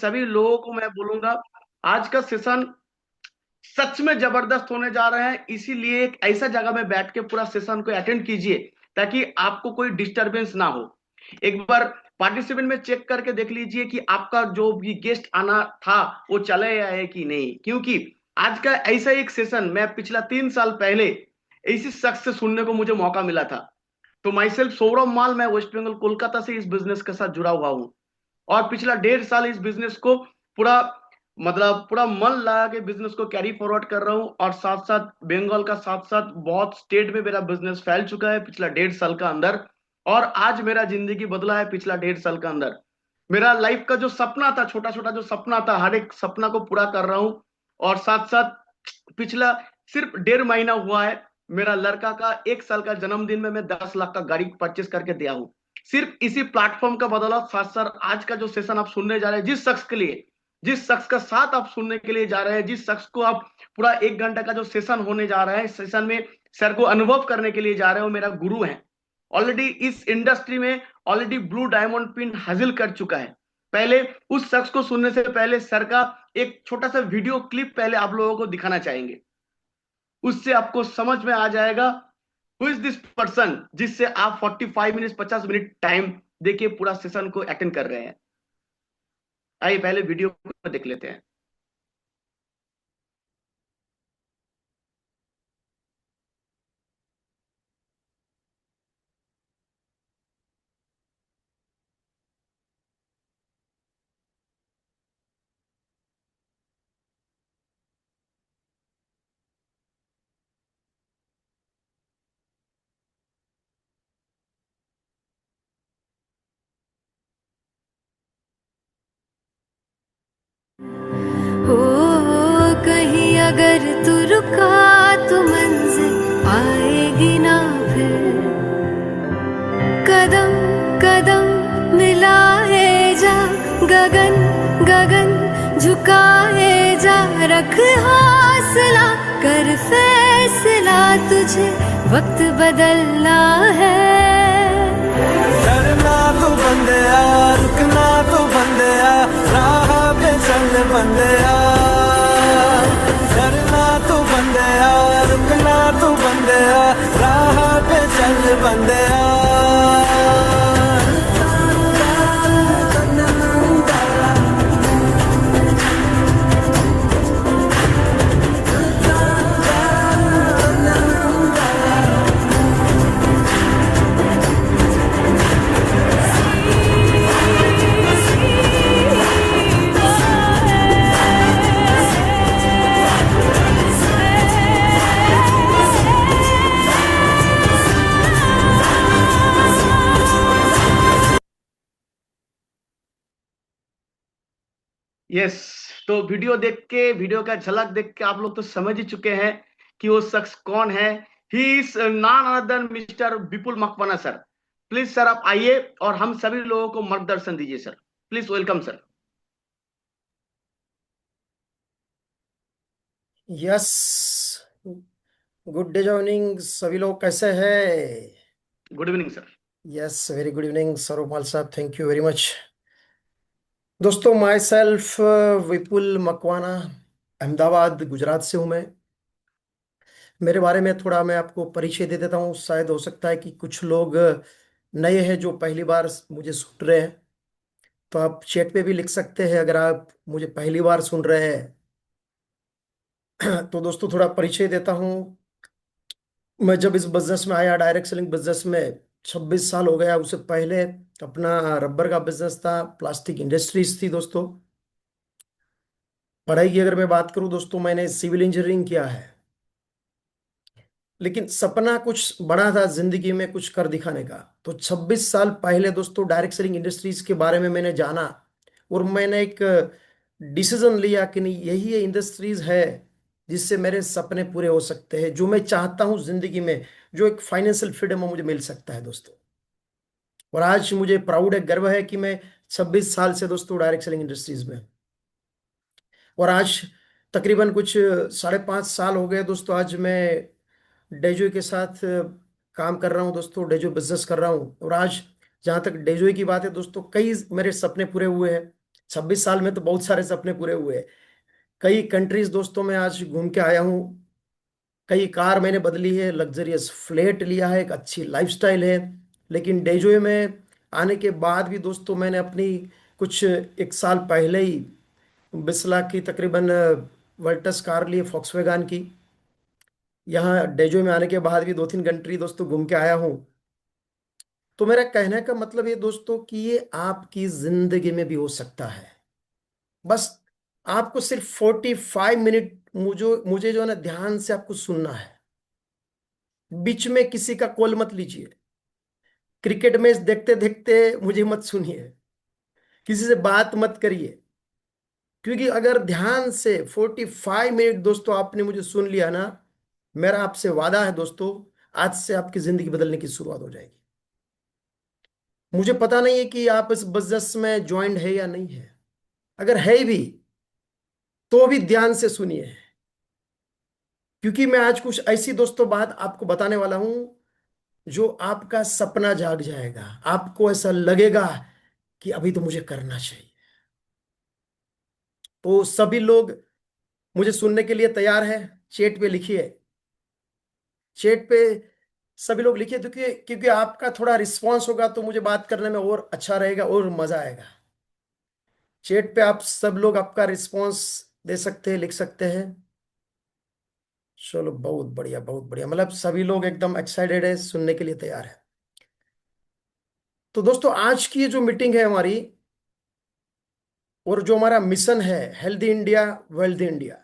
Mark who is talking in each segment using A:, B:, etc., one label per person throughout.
A: सभी लोगों को मैं बोलूंगा, आज का सेशन सच में जबरदस्त होने जा रहे हैं। इसीलिए एक ऐसा जगह में बैठ के पूरा सेशन को अटेंड कीजिए ताकि आपको कोई डिस्टरबेंस ना हो। एक बार पार्टिसिपेंट में चेक करके देख लीजिए कि आपका जो भी गेस्ट आना था वो चले आए कि नहीं, क्योंकि आज का ऐसा एक सेशन मैं पिछला 3 साल पहले इसी शख्स से सुनने को मुझे मौका मिला था। तो माई सेल्फ सौरभ माल, मैं वेस्ट बंगाल कोलकाता से इस बिजनेस के साथ जुड़ा हुआ हूं और पिछला 1.5 साल इस बिजनेस को पूरा पूरा मन लगा के बिजनेस को कैरी फॉरवर्ड कर रहा हूँ। और साथ साथ बंगाल का साथ साथ बहुत स्टेट में मेरा बिजनेस फैल चुका है पिछला 1.5 साल का अंदर। और आज मेरा जिंदगी बदला है पिछला 1.5 साल का अंदर। मेरा लाइफ का जो सपना था, छोटा छोटा जो सपना था, हर एक सपना को पूरा कर रहा हूँ। और साथ साथ पिछला सिर्फ 1.5 महीना हुआ है मेरा लड़का का 1 साल का जन्मदिन में मैं 10 लाख का गाड़ी परचेस करके दिया हूँ। सिर्फ इसी प्लेटफॉर्म का बदौलत। साथ साथ आज का जो सेशन आप सुनने जा रहे हैं, जिस शख्स के लिए, जिस शख्स का साथ आप सुनने के लिए जा रहे हैं, जिस शख्स को आप पूरा 1 घंटा का जो सेशन होने जा रहा है, सेशन में सर को अनुभव करने के लिए जा रहे हो, मेरा गुरु है। ऑलरेडी इस इंडस्ट्री में ऑलरेडी ब्लू डायमंड पिन हासिल कर चुका है। पहले उस शख्स को सुनने से पहले सर का एक छोटा सा वीडियो क्लिप पहले आप लोगों को दिखाना चाहेंगे। उससे आपको समझ में आ जाएगा हु इज दिस पर्सन जिससे आप 45 मिनट 50 मिनट टाइम देके पूरा सेशन को अटेंड कर रहे हैं। आइए पहले वीडियो को देख लेते हैं।
B: हो कहीं अगर तू रुका तो मंजिल आएगी ना फिर। कदम कदम मिलाए जा, गगन गगन झुकाए जा, रख हौसला कर फैसला, तुझे वक्त बदलना है।
C: डरना तो बंदया, रुकना तो बंदया, राह पे चल बंदया। डरना तो बंदया, रुकना तो बंदया, राह पे चल बंदया।
A: यस, तो वीडियो देख के, वीडियो का झलक देख के आप लोग तो समझ ही चुके हैं कि वो शख्स कौन है। He is none other Mister Vipul Makwana sir. Please sir आप आइए और हम सभी लोगों को मार्गदर्शन दीजिए सर। Please welcome sir.
D: Yes, good day joining सभी लोग, कैसे हैं?
A: Good evening sir.
D: Yes, very good evening सरोमाल साहब, थैंक यू वेरी मच। दोस्तों, माई सेल्फ विपुल मकवाना, अहमदाबाद गुजरात से हूं मैं। मेरे बारे में थोड़ा मैं आपको परिचय दे देता हूं। शायद हो सकता है कि कुछ लोग नए हैं जो पहली बार मुझे सुन रहे हैं, तो आप चैट पे भी लिख सकते हैं अगर आप मुझे पहली बार सुन रहे हैं। तो दोस्तों, थोड़ा परिचय देता हूं। मैं जब इस बिजनेस में आया, डायरेक्ट सेलिंग बिजनेस में 26 साल हो गया। उससे पहले अपना रबर का बिजनेस था, प्लास्टिक इंडस्ट्रीज थी दोस्तों। पढ़ाई की अगर मैं बात करूं दोस्तों, मैंने सिविल इंजीनियरिंग किया है, लेकिन सपना कुछ बड़ा था जिंदगी में कुछ कर दिखाने का। तो 26 साल पहले दोस्तों डायरेक्ट सेलिंग इंडस्ट्रीज के बारे में मैंने जाना और मैंने एक डिसीजन लिया कि नहीं, यही ये इंडस्ट्रीज है जिससे मेरे सपने पूरे हो सकते हैं, जो मैं चाहता हूं जिंदगी में, जो एक फाइनेंशियल फ्रीडम मुझे मिल सकता है दोस्तों। और आज मुझे प्राउड है, गर्व है कि मैं 26 साल से दोस्तों डायरेक्ट सेलिंग इंडस्ट्रीज में हूं। और आज तकरीबन कुछ 5.5 साल हो गए दोस्तों। आज मैं डेजो के साथ काम कर रहा हूं दोस्तों, डेजो बिजनेस कर रहा हूं। और आज जहां तक डेजो की बात है दोस्तों, कई मेरे सपने पूरे हुए हैं। 26 साल में तो बहुत सारे सपने पूरे हुए। कई कंट्रीज दोस्तों मैं आज घूम के आया हूँ। कई कार मैंने बदली है, लग्जरियस फ्लैट लिया है, एक अच्छी लाइफस्टाइल है। लेकिन डेजोए में आने के बाद भी दोस्तों मैंने अपनी कुछ 1 साल पहले ही 20 लाख की तकरीबन वर्टस कार ली, फॉक्सवैगन की। यहाँ डेजोए में आने के बाद भी 2-3 कंट्री दोस्तों घूम के आया हूँ। तो मेरा कहने का मतलब ये दोस्तों कि ये आपकी जिंदगी में भी हो सकता है। बस आपको सिर्फ 45 मिनट मुझे मुझे जो है ना ध्यान से आपको सुनना है। बीच में किसी का कॉल मत लीजिए। क्रिकेट मैच देखते देखते मुझे मत सुनिए। किसी से बात मत करिए। क्योंकि अगर ध्यान से 45 मिनट दोस्तों आपने मुझे सुन लिया ना, मेरा आपसे वादा है दोस्तों, आज से आपकी जिंदगी बदलने की शुरुआत हो जाएगी। मुझे पता नहीं है कि आप इस बिजनेस में ज्वाइंट है या नहीं है। अगर है भी तो भी ध्यान से सुनिए। क्योंकि मैं आज कुछ ऐसी दोस्तों बात आपको बताने वाला हूं जो आपका सपना जाग जाएगा। आपको ऐसा लगेगा कि अभी तो मुझे करना चाहिए। तो सभी लोग मुझे सुनने के लिए तैयार है? चैट पे लिखिए। चैट पे सभी लोग लिखिए, क्योंकि क्योंकि आपका थोड़ा रिस्पांस होगा तो मुझे बात करने में और अच्छा रहेगा और मजा आएगा। चैट पे आप सब लोग आपका रिस्पांस दे सकते हैं, लिख सकते हैं। चलो बहुत बढ़िया, बहुत बढ़िया। मतलब सभी लोग एकदम एक्साइटेड है, सुनने के लिए तैयार है। तो दोस्तों आज की ये जो मीटिंग है हमारी, और जो हमारा मिशन है, हेल्दी इंडिया वेल्दी इंडिया,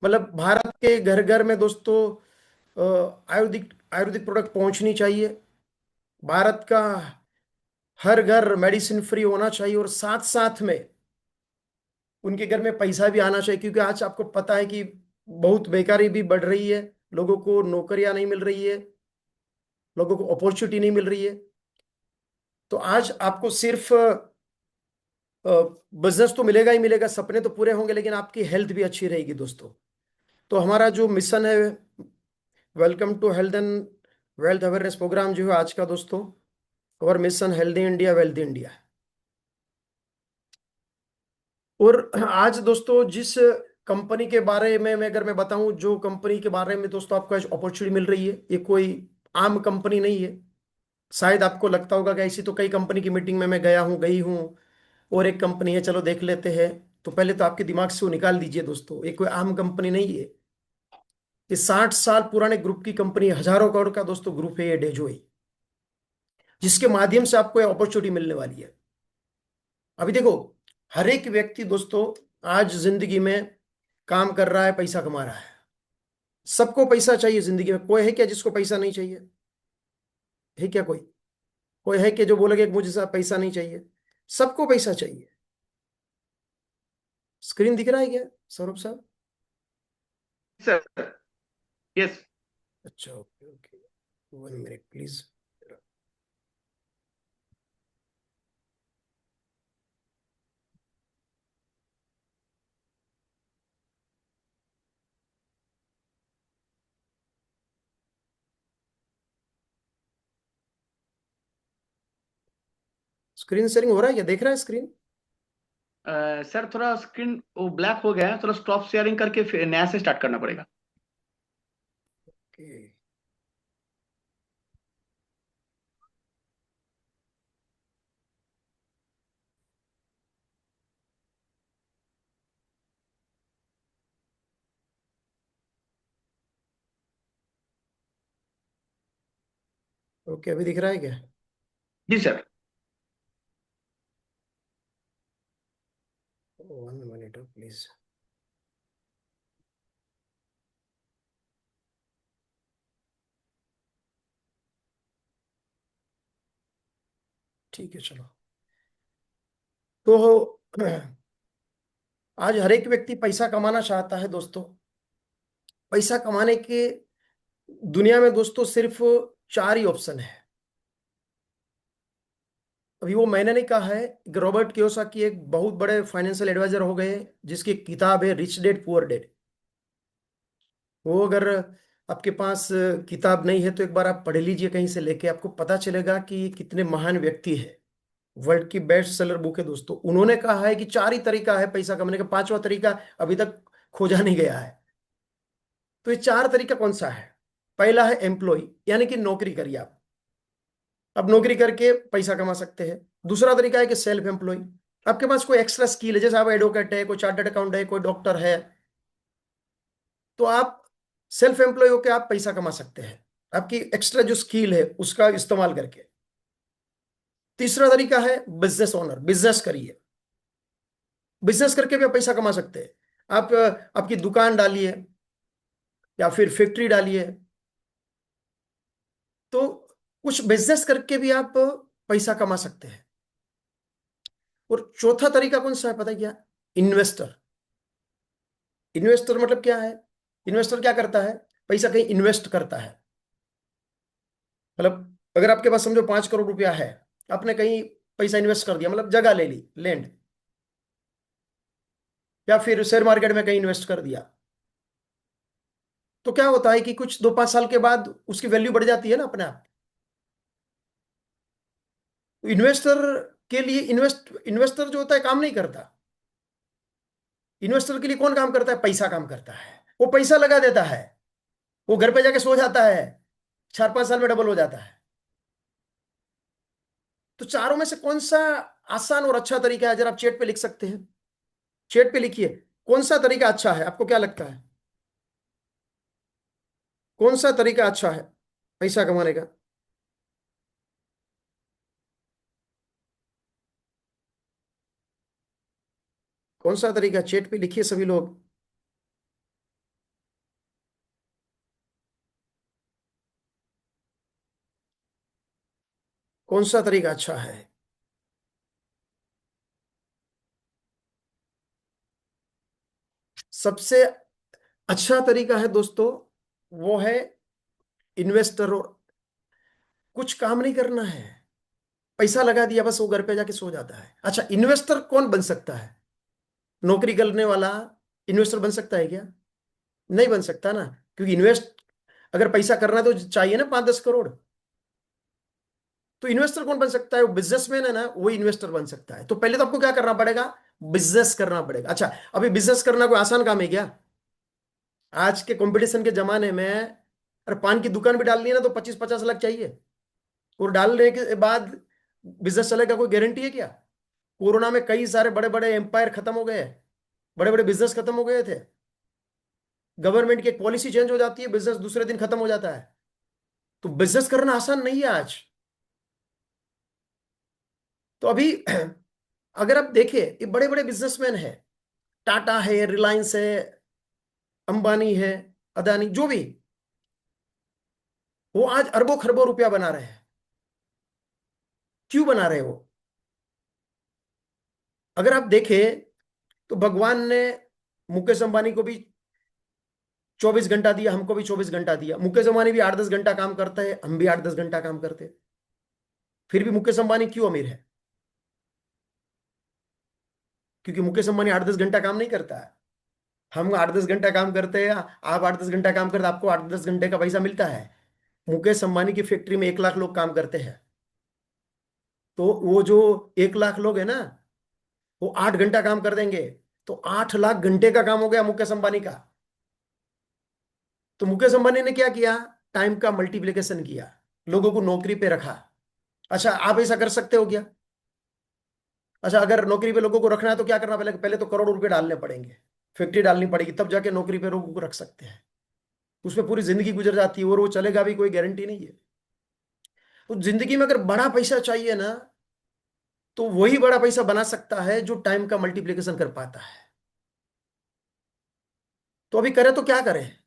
D: मतलब भारत के घर घर में दोस्तों आयुर्वेदिक आयुर्वेदिक प्रोडक्ट पहुंचनी चाहिए। भारत का हर घर मेडिसिन फ्री होना चाहिए, और साथ साथ में उनके घर में पैसा भी आना चाहिए। क्योंकि आज आपको पता है कि बहुत बेकारी भी बढ़ रही है, लोगों को नौकरियां नहीं मिल रही है, लोगों को अपॉर्चुनिटी नहीं मिल रही है। तो आज आपको सिर्फ बिजनेस तो मिलेगा ही मिलेगा, सपने तो पूरे होंगे, लेकिन आपकी हेल्थ भी अच्छी रहेगी दोस्तों। तो हमारा जो मिशन है, welcome to health and wealth awareness program जो है आज का दोस्तों, और mission healthy India wealthy India. और आज दोस्तों जिस कंपनी के बारे में मैं अगर मैं बताऊं, जो कंपनी के बारे में दोस्तों आपको आज अपॉर्चुनिटी मिल रही है, ये कोई आम कंपनी नहीं है। शायद आपको लगता होगा कि ऐसी तो कई कंपनी की मीटिंग में मैं गया हूं, गई हूं, और एक कंपनी है, चलो देख लेते हैं। तो पहले तो आपके दिमाग से वो निकाल दीजिए दोस्तों, ये कोई आम कंपनी नहीं है। ये 60 साल पुराने ग्रुप की कंपनी है, हजारों करोड़ का दोस्तों ग्रुप है ये डेजोई, जिसके माध्यम से आपको ये अपॉर्चुनिटी मिलने वाली है। अभी देखो, हर एक व्यक्ति दोस्तों आज जिंदगी में काम कर रहा है, पैसा कमा रहा है। सबको पैसा चाहिए जिंदगी में। कोई है क्या जिसको पैसा नहीं चाहिए? है क्या कोई? कोई है क्या जो बोलेगा कि मुझे साहब पैसा नहीं चाहिए? सबको पैसा चाहिए। स्क्रीन दिख रहा है क्या सौरभ साहब?
A: सर। यस।
D: अच्छा, okay okay, 1 minute please. Screen sharing हो रहा है क्या? देख रहा है स्क्रीन?
A: सर थोड़ा स्क्रीन वो ब्लैक हो गया है, थोड़ा स्टॉप शेयरिंग करके फिर नया से स्टार्ट करना पड़ेगा।
D: ओके। ओके, अभी दिख रहा है क्या?
A: जी सर।
D: 1 minute please. ठीक है चलो। तो आज हर एक व्यक्ति पैसा कमाना चाहता है दोस्तों। पैसा कमाने के दुनिया में दोस्तों सिर्फ 4 ही ऑप्शन है। अभी वो मैंने नहीं कहा है, रॉबर्ट कियोसाकी एक बहुत बड़े फाइनेंशियल एडवाइजर हो गए, जिसकी किताब है रिच डैड पुअर डैड। वो अगर आपके पास किताब नहीं है तो एक बार आप पढ़ लीजिए कहीं से लेके, आपको पता चलेगा कि कितने महान व्यक्ति है। वर्ल्ड की बेस्ट सेलर बुक है दोस्तों। उन्होंने कहा है कि चार ही तरीका है पैसा कमाने का, पांचवा तरीका अभी तक खोजा नहीं गया है। तो ये चार तरीका कौन सा है? पहला है एम्प्लॉय, यानी कि नौकरी करिए आप। अब नौकरी करके पैसा कमा सकते हैं। दूसरा तरीका है कि सेल्फ एम्प्लॉय, आपके पास कोई एक्स्ट्रा स्किल है, जैसे आप एडवोकेट है, कोई चार्टर्ड अकाउंट है, कोई डॉक्टर है, तो आप सेल्फ एम्प्लॉय होकर आप पैसा कमा सकते हैं आपकी एक्स्ट्रा जो स्किल है उसका इस्तेमाल करके। तीसरा तरीका है बिजनेस ओनर, बिजनेस करिए। बिजनेस करके भी आप पैसा कमा सकते हैं। आप आपकी दुकान डालिए या फिर फैक्ट्री डालिए, तो कुछ बिजनेस करके भी आप पैसा कमा सकते हैं। और चौथा तरीका कौन सा है पता है क्या? इन्वेस्टर। इन्वेस्टर मतलब क्या है? इन्वेस्टर क्या करता है? पैसा कहीं इन्वेस्ट करता है। मतलब अगर आपके पास समझो 5 करोड़ रुपया है, आपने कहीं पैसा इन्वेस्ट कर दिया, मतलब जगह ले ली, लैंड, या फिर शेयर मार्केट में कहीं इन्वेस्ट कर दिया, तो क्या होता है कि कुछ 2-5 साल के बाद उसकी वैल्यू बढ़ जाती है ना अपने आप। इन्वेस्टर के लिए इन्वेस्टर जो होता है काम नहीं करता। इन्वेस्टर के लिए कौन काम करता है? पैसा काम करता है। वो पैसा लगा देता है, वो घर पे जाके सो जाता है, 4-5 साल में डबल हो जाता है। तो चारों में से कौन सा आसान और अच्छा तरीका है? जरा आप चैट पे लिख सकते हैं, चैट पे लिखिए कौन सा तरीका अच्छा है, आपको क्या लगता है कौन सा तरीका अच्छा है पैसा कमाने का? कौन सा तरीका? चैट पे लिखिए सभी लोग। कौन सा तरीका अच्छा है? सबसे अच्छा तरीका है दोस्तों, वो है इन्वेस्टर। और कुछ काम नहीं करना है, पैसा लगा दिया बस, वो घर पे जाके सो जाता है। अच्छा, इन्वेस्टर कौन बन सकता है? नौकरी करने वाला इन्वेस्टर बन सकता है क्या? नहीं बन सकता ना, क्योंकि इन्वेस्ट अगर पैसा करना है तो चाहिए ना 5-10 करोड़। तो इन्वेस्टर कौन बन सकता है? वो बिजनेसमैन है ना, वो इन्वेस्टर बन सकता है। तो पहले तो आपको क्या करना पड़ेगा? बिजनेस करना पड़ेगा। अच्छा, अभी बिजनेस करना कोई आसान काम है क्या? आज के कंपटीशन के जमाने में अरे पान की दुकान भी डालनी है ना तो 25-50 लाख चाहिए। और डालने के बाद बिजनेस चलेगा, कोई गारंटी है क्या? कोरोना में कई सारे बड़े बड़े एम्पायर खत्म हो गए, बड़े बड़े बिजनेस खत्म हो गए थे। गवर्नमेंट की एक पॉलिसी चेंज हो जाती है, बिजनेस दूसरे दिन खत्म हो जाता है। तो बिजनेस करना आसान नहीं है आज। तो अभी अगर आप देखें, ये बड़े बड़े बिजनेसमैन हैं, टाटा है, रिलायंस है, अंबानी है, अदानी, जो भी, वो आज अरबों खरबों रुपया बना रहे हैं। क्यों बना रहे हैं वो? अगर आप देखें तो भगवान ने मुकेश अंबानी को भी 24 घंटा दिया, हमको भी 24 घंटा दिया। मुकेश अंबानी भी 8-10 घंटा काम करता है, हम भी 8-10 घंटा काम करते हैं। फिर भी मुकेश अंबानी क्यों अमीर है? क्योंकि मुकेश अंबानी 8-10 घंटा काम नहीं करता है। हम 8-10 घंटा काम करते हैं, आप 8-10 घंटा काम करते हैं, आपको 8-10 घंटे का पैसा मिलता है। मुकेश अंबानी की फैक्ट्री में 1 लाख लोग काम करते हैं, तो वो जो 1 लाख लोग है ना, वो 8 घंटा काम कर देंगे, तो 8 लाख घंटे का काम हो गया मुकेश अंबानी का। तो मुकेश अंबानी ने क्या किया? टाइम का मल्टीप्लिकेशन किया, लोगों को नौकरी पे रखा। अच्छा, आप ऐसा कर सकते हो क्या? अच्छा, अगर नौकरी पे लोगों को रखना है तो क्या करना? पहले पहले तो करोड़ों रुपए डालने पड़ेंगे, फैक्ट्री डालनी पड़ेगी, तब जाके नौकरी पे लोगों को रख सकते हैं। उसमें पूरी जिंदगी गुजर जाती है और वो चलेगा भी, कोई गारंटी नहीं है। तो जिंदगी में अगर बड़ा पैसा चाहिए ना, तो वही बड़ा पैसा बना सकता है जो टाइम का मल्टीप्लिकेशन कर पाता है। तो अभी करें तो क्या करें?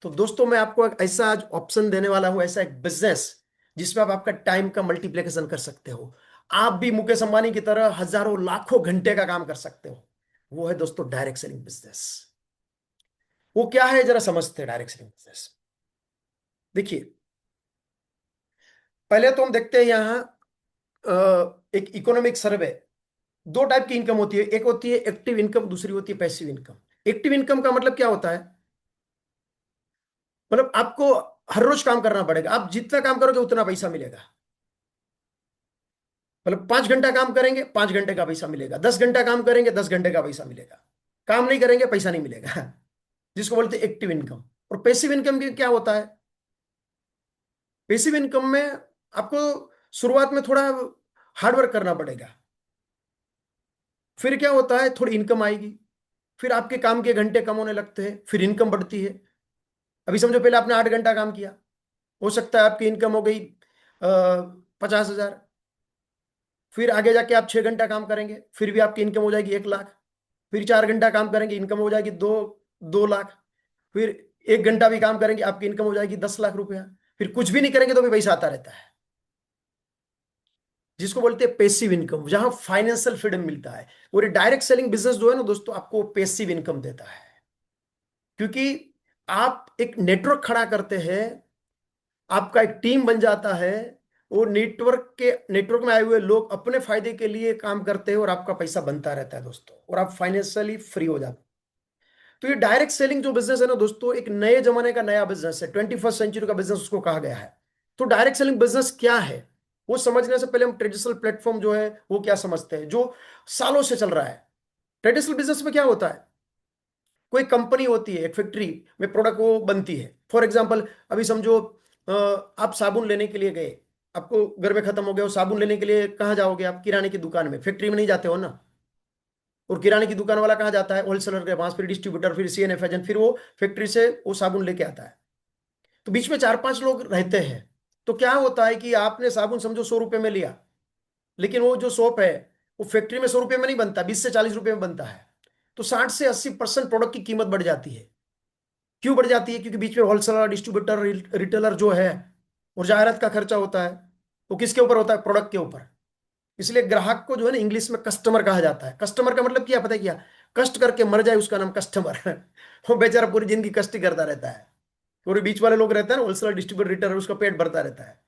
D: तो दोस्तों, मैं आपको एक ऐसा आज ऑप्शन देने वाला हूं, ऐसा एक बिजनेस जिसमें आप आपका टाइम का मल्टीप्लिकेशन कर सकते हो। आप भी मुकेश अंबानी की तरह हजारों लाखों घंटे का काम कर सकते हो। वो है दोस्तों डायरेक्ट सेलिंग बिजनेस। वो क्या है जरा समझते हैं डायरेक्ट सेलिंग बिजनेस। देखिए, पहले तो हम देखते हैं यहां एक इकोनॉमिक सर्वे। दो टाइप की इनकम होती है, एक होती है एक्टिव इनकम, दूसरी होती है पैसिव इनकम। एक्टिव इनकम का मतलब क्या होता है? मतलब आपको हर रोज काम करना पड़ेगा, आप जितना काम करोगे उतना पैसा मिलेगा। मतलब 5 घंटा काम करेंगे 5 घंटे का पैसा मिलेगा, 10 घंटा काम करेंगे 10 घंटे का पैसा मिलेगा, काम नहीं करेंगे पैसा नहीं मिलेगा। जिसको बोलते हैं एक्टिव इनकम। और पैसिव इनकम की क्या होता है? पैसिव इनकम में आपको शुरुआत में थोड़ा हार्डवर्क करना पड़ेगा, फिर क्या होता है थोड़ी इनकम आएगी, फिर आपके काम के घंटे कम होने लगते हैं, फिर इनकम बढ़ती है। अभी समझो पहले आपने 8 घंटा काम किया, हो सकता है आपकी इनकम हो गई 50,000। फिर आगे जाके आप 6 घंटा काम करेंगे, फिर भी आपकी इनकम हो जाएगी 1 लाख। फिर 4 घंटा काम करेंगे, इनकम हो जाएगी 2 लाख। फिर 1 घंटा भी काम करेंगे, आपकी इनकम हो जाएगी 10 लाख रुपया। फिर कुछ भी नहीं करेंगे तो भी पैसा आता रहता है, जिसको बोलते हैं पैसिव इनकम, जहां फाइनेंशियल फ्रीडम मिलता है। और ये डायरेक्ट सेलिंग बिजनेस जो है ना दोस्तों, आपको पैसिव इनकम देता है, क्योंकि आप एक नेटवर्क खड़ा करते हैं, आपका एक टीम बन जाता है, वो नेटवर्क में आए हुए लोग अपने फायदे के लिए काम करते हैं और आपका पैसा बनता रहता है दोस्तों, और आप फाइनेंशियली फ्री हो जाते हैं। तो ये डायरेक्ट सेलिंग जो बिजनेस है ना दोस्तों, एक नए जमाने का नया बिजनेस है, 21st सेंचुरी का बिजनेस उसको कहा गया है। तो डायरेक्ट सेलिंग बिजनेस क्या है, वो समझने से पहले हम ट्रेडिशनल प्लेटफॉर्म जो है वो क्या समझते हैं, जो सालों से चल रहा है। ट्रेडिशनल बिजनेस में क्या होता है, कोई कंपनी होती है, एक फैक्ट्री में प्रोडक्ट वो बनती है। फॉर एग्जाम्पल अभी समझो आप साबुन लेने के लिए गए, आपको घर में खत्म हो गया, वो साबुन लेने के लिए कहाँ जाओगे आप? किराने की दुकान में, फैक्ट्री में नहीं जाते हो ना। और किराने की दुकान वाला कहाँ जाता है? होलसेलर के पास, फिर डिस्ट्रीब्यूटर, फिर सीएनएफ एजेंट, फिर वो फैक्ट्री से वो साबुन लेके आता है। तो बीच में 4-5 लोग रहते हैं। तो क्या होता है कि आपने साबुन समझो 100 रुपए में लिया, लेकिन वो जो सोप है वो फैक्ट्री में 100 रुपए में नहीं बनता, 20 से 40 रुपए में बनता है। तो 60 से 80% प्रोडक्ट की कीमत बढ़ जाती है। क्यों बढ़ जाती है? क्योंकि बीच में होलसेलर, डिस्ट्रीब्यूटर, रिटेलर जो है, और जाहिरात का खर्चा होता है, वो किसके ऊपर होता है? प्रोडक्ट के ऊपर। इसलिए ग्राहक को जो है ना इंग्लिश में कस्टमर कहा जाता है। कस्टमर का मतलब क्या पता है? क्या कष्ट करके मर जाए उसका नाम कस्टमर है। वो बेचारा पूरी जिंदगी कष्ट ही करता रहता है। और बीच वाले लोग रहते हैं ना, होलसेलर, डिस्ट्रीब्यूटर, रिटेलर, उसका पेट भरता रहता है।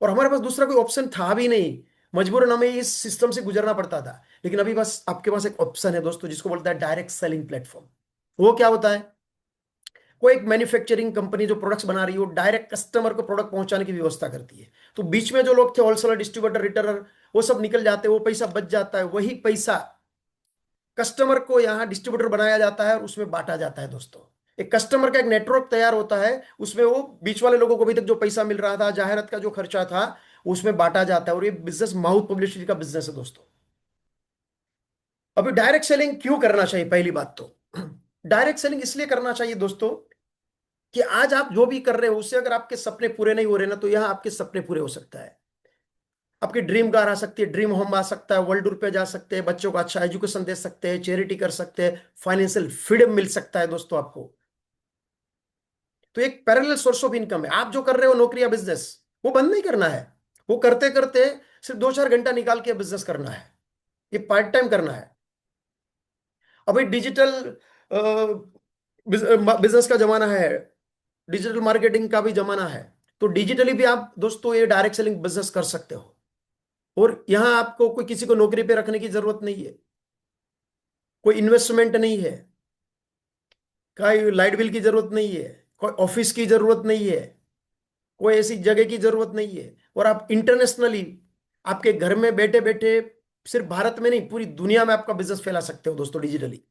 D: और हमारे पास दूसरा कोई ऑप्शन था भी नहीं, मजबूरन हमें इस सिस्टम से गुजरना पड़ता था। लेकिन अभी बस आपके पास एक ऑप्शन है दोस्तों, जिसको बोलता है डायरेक्ट सेलिंग प्लेटफॉर्म। वो क्या होता है? कोई एक मैन्युफैक्चरिंग कंपनी जो प्रोडक्ट्स बना रही है, वो डायरेक्ट कस्टमर को प्रोडक्ट पहुंचाने की व्यवस्था करती है। तो बीच में जो लोग थे, होलसेलर, डिस्ट्रीब्यूटर, रिटेलर, वो सब निकल जाते हैं, वो पैसा बच जाता है। वही पैसा कस्टमर को यहाँ डिस्ट्रीब्यूटर बनाया जाता है और उसमें बांटा जाता है दोस्तों। एक कस्टमर का एक नेटवर्क तैयार होता है, उसमें वो बीच वाले लोगों को अभी तक जो पैसा मिल रहा था, जाहिरात का जो खर्चा था, उसमें बांटा जाता है। और ये बिजनेस माउथ पब्लिसिटी का बिजनेस है दोस्तों। अभी डायरेक्ट सेलिंग क्यों करना चाहिए? पहली बात तो डायरेक्ट सेलिंग इसलिए करना चाहिए दोस्तों कि आज आप जो भी कर रहे हो उससे अगर आपके सपने पूरे नहीं हो रहे ना, तो यहां आपके सपने पूरे हो सकता है। आपकी ड्रीम कार आ सकती है, ड्रीम होम आ सकता है, वर्ल्ड टूर पे जा सकते हैं, बच्चों को अच्छा एजुकेशन दे सकते हैं, चैरिटी कर सकते हैं, फाइनेंशियल फ्रीडम मिल सकता है दोस्तों आपको। तो एक पैरेलल सोर्स ऑफ इनकम है। आप जो कर रहे हो नौकरी या बिजनेस, वो बंद नहीं करना है। वो करते करते सिर्फ 2-4 घंटा निकाल के बिजनेस करना है, ये पार्ट टाइम करना है। अभी डिजिटल बिजनेस का जमाना है, डिजिटल मार्केटिंग का भी जमाना है। तो डिजिटली भी आप दोस्तों ये डायरेक्ट सेलिंग बिजनेस कर सकते हो। और यहां आपको कोई किसी को नौकरी पे रखने की जरूरत नहीं है, कोई इन्वेस्टमेंट नहीं है, कोई लाइट बिल की जरूरत नहीं है, कोई ऑफिस की जरूरत नहीं है, कोई ऐसी जगह की जरूरत नहीं है। और आप इंटरनेशनली आपके घर में बैठे बैठे, सिर्फ भारत में नहीं पूरी दुनिया में आपका बिजनेस फैला सकते हो दोस्तों डिजिटली।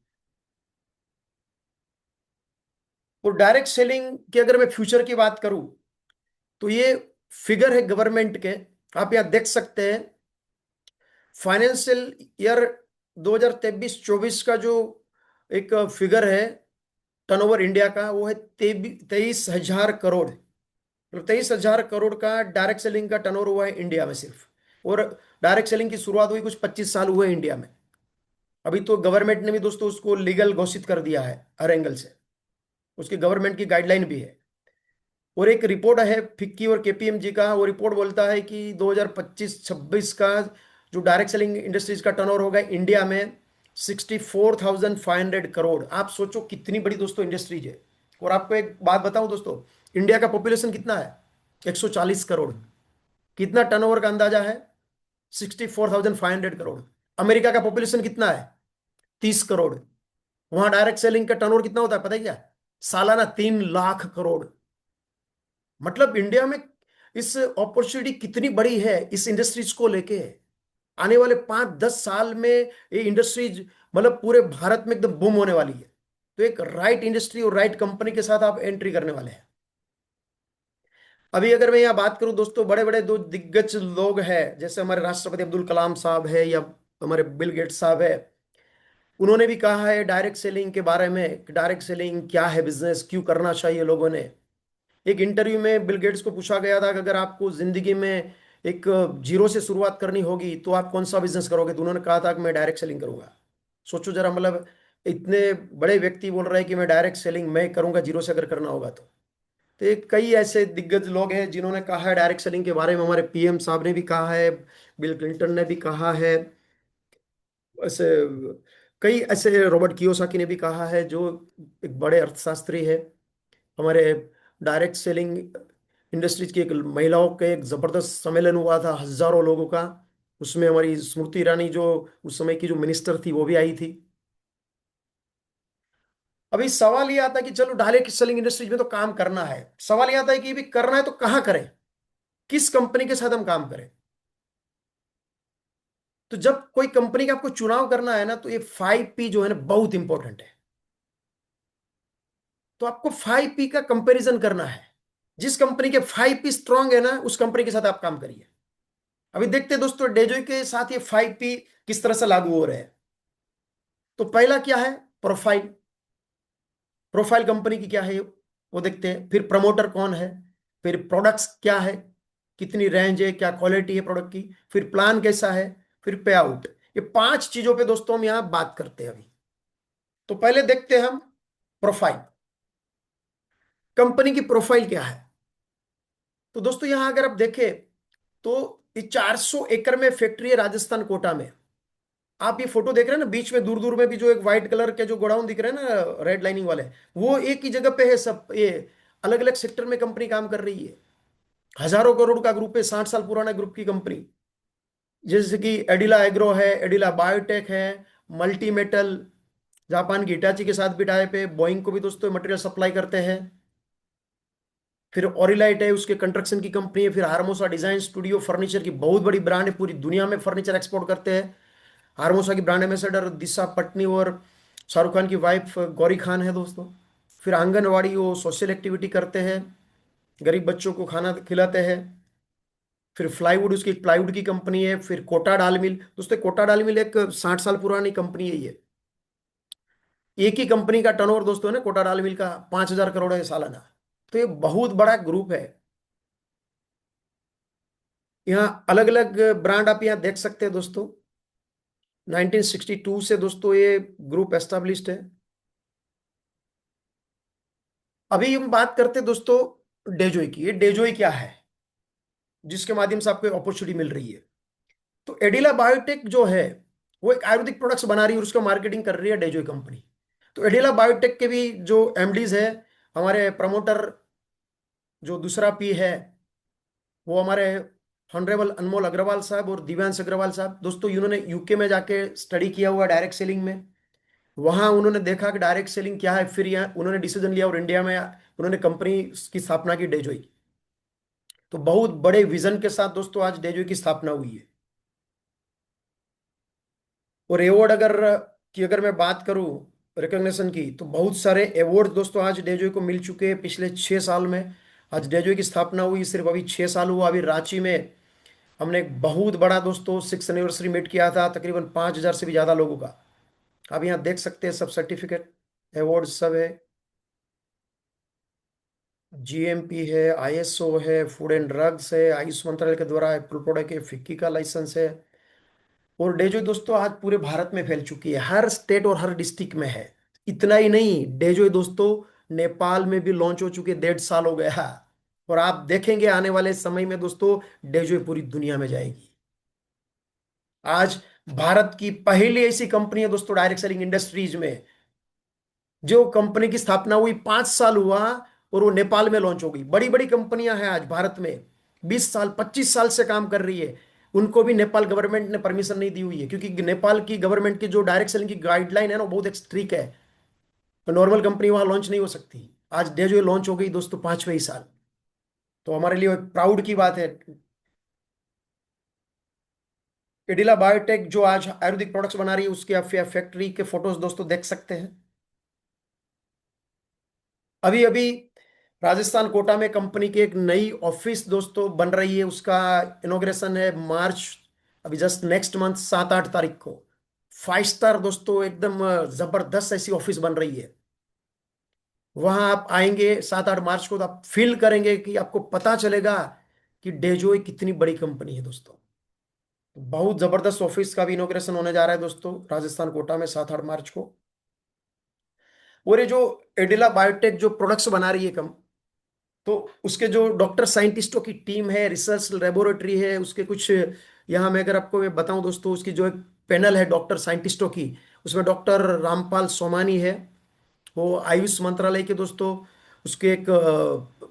D: और डायरेक्ट सेलिंग की अगर मैं फ्यूचर की बात करूं, तो ये फिगर है गवर्नमेंट के, आप यहां देख सकते हैं। फाइनेंशियल ईयर 2023-24 का जो एक फिगर है टर्नओवर इंडिया का, वो है 23,000 करोड़। मतलब 23,000 करोड़ का डायरेक्ट सेलिंग का टर्नओवर हुआ है इंडिया में सिर्फ। और डायरेक्ट सेलिंग की शुरुआत हुई कुछ 25 साल हुए इंडिया में। अभी तो गवर्नमेंट ने भी दोस्तों उसको लीगल घोषित कर दिया है हर एंगल से, उसकी गवर्नमेंट की गाइडलाइन भी है। और एक रिपोर्ट है फिक्की और केपीएमजी का, वो रिपोर्ट बोलता है कि 2025-26 का जो डायरेक्ट सेलिंग इंडस्ट्रीज का टर्नओवर होगा इंडिया में 64,500 करोड़। आप सोचो कितनी बड़ी दोस्तों इंडस्ट्रीज है। और आपको एक बात बताऊं दोस्तों, इंडिया का पॉपुलेशन कितना है? 140 करोड़। कितना टर्नओवर का अंदाजा है? 64,500 करोड़। अमेरिका का पॉपुलेशन कितना है? 30 करोड़। वहां डायरेक्ट सेलिंग का टर्नओवर कितना होता है पता है क्या? सालाना 3 लाख करोड़। मतलब इंडिया में इस अपॉर्चुनिटी कितनी बड़ी है इस इंडस्ट्रीज को लेके। आने वाले 5-10 साल में ये इंडस्ट्रीज मतलब पूरे भारत में एकदम बूम होने वाली है। तो एक राइट इंडस्ट्री और राइट कंपनी के साथ आप एंट्री करने वाले हैं। अभी अगर मैं यहाँ बात करूं दोस्तों, बड़े बड़े दो दिग्गज लोग हैं, जैसे हमारे राष्ट्रपति अब्दुल कलाम साहब है या हमारे बिल गेट्स साहब है, उन्होंने भी कहा है डायरेक्ट सेलिंग के बारे में, डायरेक्ट सेलिंग क्या है, बिजनेस क्यों करना चाहिए लोगों ने। एक इंटरव्यू में बिल गेट्स को पूछा गया था कि अगर आपको जिंदगी में एक जीरो से शुरुआत करनी होगी तो आप कौन सा बिजनेस करोगे, तो उन्होंने कहा था कि मैं डायरेक्ट सेलिंग करूंगा। सोचो जरा, मतलब इतने बड़े व्यक्ति बोल रहे हैं कि मैं डायरेक्ट सेलिंग मैं करूंगा जीरो से अगर करना होगा तो एक कई ऐसे दिग्गज लोग हैं जिन्होंने कहा है डायरेक्ट सेलिंग के बारे में। हमारे पीएम साहब ने भी कहा है, बिल क्लिंटन ने भी कहा है, ऐसे कई ऐसे, रॉबर्ट कियोसाकी ने भी कहा है, जो एक बड़े अर्थशास्त्री है। हमारे डायरेक्ट सेलिंग इंडस्ट्रीज की एक महिलाओं का एक जबरदस्त सम्मेलन हुआ था, हजारों लोगों का। उसमें हमारी स्मृति ईरानी जो उस समय की जो मिनिस्टर थी वो भी आई थी। अभी सवाल ये आता है कि चलो डायरेक्ट सेलिंग इंडस्ट्रीज में तो काम करना है, सवाल ये आता है कि ये भी करना है तो कहाँ करें, किस कंपनी के साथ हम काम करें। तो जब कोई कंपनी का आपको चुनाव करना है ना, तो ये 5P जो है ना बहुत इंपॉर्टेंट है। तो आपको 5P का कंपैरिजन करना है। जिस कंपनी के 5P स्ट्रांग है ना, उस कंपनी के साथ आप काम करिए। अभी देखते हैं दोस्तों डेजोई के साथ ये 5P किस तरह से लागू हो रहे हैं। तो पहला क्या है, प्रोफाइल। प्रोफाइल कंपनी की क्या है वो देखते हैं। फिर प्रमोटर कौन है, फिर प्रोडक्ट्स क्या है, कितनी रेंज है, क्या क्वालिटी है प्रोडक्ट की, फिर प्लान कैसा है, फिर पे आउट। ये 5 चीजों पे दोस्तों हम यहां बात करते हैं अभी। तो पहले देखते हैं हम प्रोफाइल, कंपनी की प्रोफाइल क्या है। तो दोस्तों यहां अगर आप देखें तो ये 400 एकड़ में फैक्ट्री है राजस्थान कोटा में। आप ये फोटो देख रहे हैं ना, बीच में दूर दूर में भी जो एक व्हाइट कलर के जो गोडाउन दिख रहे हैं ना रेड लाइनिंग वाले, वो एक ही जगह पे है सब। ये अलग अलग सेक्टर में कंपनी काम कर रही है। हजारों करोड़ का ग्रुप है, 60 साल पुराना ग्रुप की कंपनी। जैसे कि एडिला एग्रो है, एडिला बायोटेक है, मल्टी मेटल, जापान की इटाची के साथ भी टाइप है, बोइंग को भी दोस्तों मटेरियल सप्लाई करते हैं। फिर ओरिलाइट है, उसके कंस्ट्रक्शन की कंपनी है। फिर हार्मोसा डिजाइन स्टूडियो, फर्नीचर की बहुत बड़ी ब्रांड है, पूरी दुनिया में फर्नीचर एक्सपोर्ट करते हैं। हार्मोसा की ब्रांड एम्बेसडर दिशा पटनी और शाहरुख खान की वाइफ गौरी खान है दोस्तों। फिर आंगनवाड़ी, वो सोशल एक्टिविटी करते हैं, गरीब बच्चों को खाना खिलाते हैं। फिर प्लाईवुड, उसकी प्लाईवुड की कंपनी है। फिर कोटा डाल मिल दोस्तों, कोटा डाल मिल एक 60 साल पुरानी कंपनी है ये। एक ही कंपनी का टर्नओवर दोस्तों है ना कोटा डाल मिल का 5,000 करोड़ है सालाना। तो ये बहुत बड़ा ग्रुप है। यहाँ अलग अलग ब्रांड आप यहाँ देख सकते हैं दोस्तों। 1962 से दोस्तों ये ग्रुप एस्टेब्लिश्ड है। अभी हम बात करते हैं दोस्तों डेजोई की। ये डेजोई क्या है जिसके माध्यम से आपको अपॉर्चुनिटी मिल रही है। तो एडिला बायोटेक जो है वो एक आयुर्वेदिक प्रोडक्ट्स बना रही है और उसका मार्केटिंग कर रही है डेजोई कंपनी। तो एडिला बायोटेक के भी जो एमडीज है, हमारे प्रमोटर जो दूसरा पी है वो हमारे ऑनरेबल अनमोल अग्रवाल साहब और दिव्यांश अग्रवाल साहब। दोस्तों इन्होंने यूके में जाके स्टडी किया हुआ डायरेक्ट सेलिंग में। वहां उन्होंने देखा कि डायरेक्ट सेलिंग क्या है, फिर यहाँ उन्होंने डिसीजन लिया और इंडिया में उन्होंने कंपनी की स्थापना की, डेजोई। तो बहुत बड़े विजन के साथ दोस्तों आज डेजोई की स्थापना हुई है। और अवार्ड अगर मैं बात करूं रिकॉग्निशन की, तो बहुत सारे अवार्ड दोस्तों आज डेजोई को मिल चुके हैं पिछले 6 साल में। आज डेजोई की स्थापना हुई सिर्फ अभी 6 साल हुआ। अभी रांची में हमने एक बहुत बड़ा दोस्तों 6th एनिवर्सरी मीट किया था, तकरीबन 5,000 से भी ज्यादा लोगों का। आप यहाँ देख सकते हैं सब सर्टिफिकेट अवार्ड सब है। जीएमपी है, आईएसओ है, फूड एंड ड्रग्स है, आयुष मंत्रालय के द्वारा एप्पल प्रोडक्ट है, फिक्की का लाइसेंस है। और डेजो दोस्तों आज पूरे भारत में फैल चुकी है, हर स्टेट और हर डिस्ट्रिक्ट में है। इतना ही नहीं, डेजो दोस्तों नेपाल में भी लॉन्च हो चुके, 1.5 साल हो गया। और आप देखेंगे आने वाले समय में दोस्तों डेजो पूरी दुनिया में जाएगी। आज भारत की पहली ऐसी कंपनी है दोस्तों डायरेक्ट सेलिंग इंडस्ट्रीज में, जो कंपनी की स्थापना हुई 5 साल हुआ और वो नेपाल में लॉन्च हो गई। बड़ी बड़ी कंपनियां हैं आज भारत में, 20 साल 25 साल से काम कर रही है। उनको भी नेपाल गवर्नमेंट ने परमिशन नहीं दी हुई है, क्योंकि नेपाल की गवर्नमेंट की जो डायरेक्ट सेलिंग की गाइडलाइन है ना, वो बहुत एक स्ट्रिक्ट है। तो नॉर्मल कंपनी वहां लॉन्च नहीं हो सकती। आज डेजो लॉन्च हो गई दोस्तों 5वें ही साल। तो हमारे लिए एक प्राउड की बात है। एडिला बायोटेक जो आज आयुर्वेदिक प्रोडक्ट्स बना रही है, उसके आप फैक्ट्री के फोटोज दोस्तों देख सकते हैं। अभी अभी राजस्थान कोटा में कंपनी की एक नई ऑफिस दोस्तों बन रही है, उसका इनॉग्रेशन है मार्च, अभी जस्ट नेक्स्ट मंथ 7-8 तारीख को। 5 स्टार दोस्तों, एकदम जबरदस्त ऐसी ऑफिस बन रही है। वहां आप आएंगे 7-8 मार्च को तो आप फील करेंगे कि आपको पता चलेगा कि डेजोय कितनी बड़ी कंपनी है दोस्तों। बहुत जबरदस्त ऑफिस का भी इनॉग्रेशन होने जा रहा है दोस्तों राजस्थान कोटा में 7-8 मार्च को। और ये जो एडिला बायोटेक जो प्रोडक्ट्स बना रही है कम, तो उसके जो डॉक्टर साइंटिस्टों की टीम है, रिसर्च लेबोरेटरी है, उसके कुछ यहाँ मैं अगर आपको मैं बताऊं दोस्तों, उसकी जो एक पैनल है डॉक्टर साइंटिस्टों की, उसमें डॉक्टर रामपाल सोमानी है, वो आयुष मंत्रालय के दोस्तों उसके एक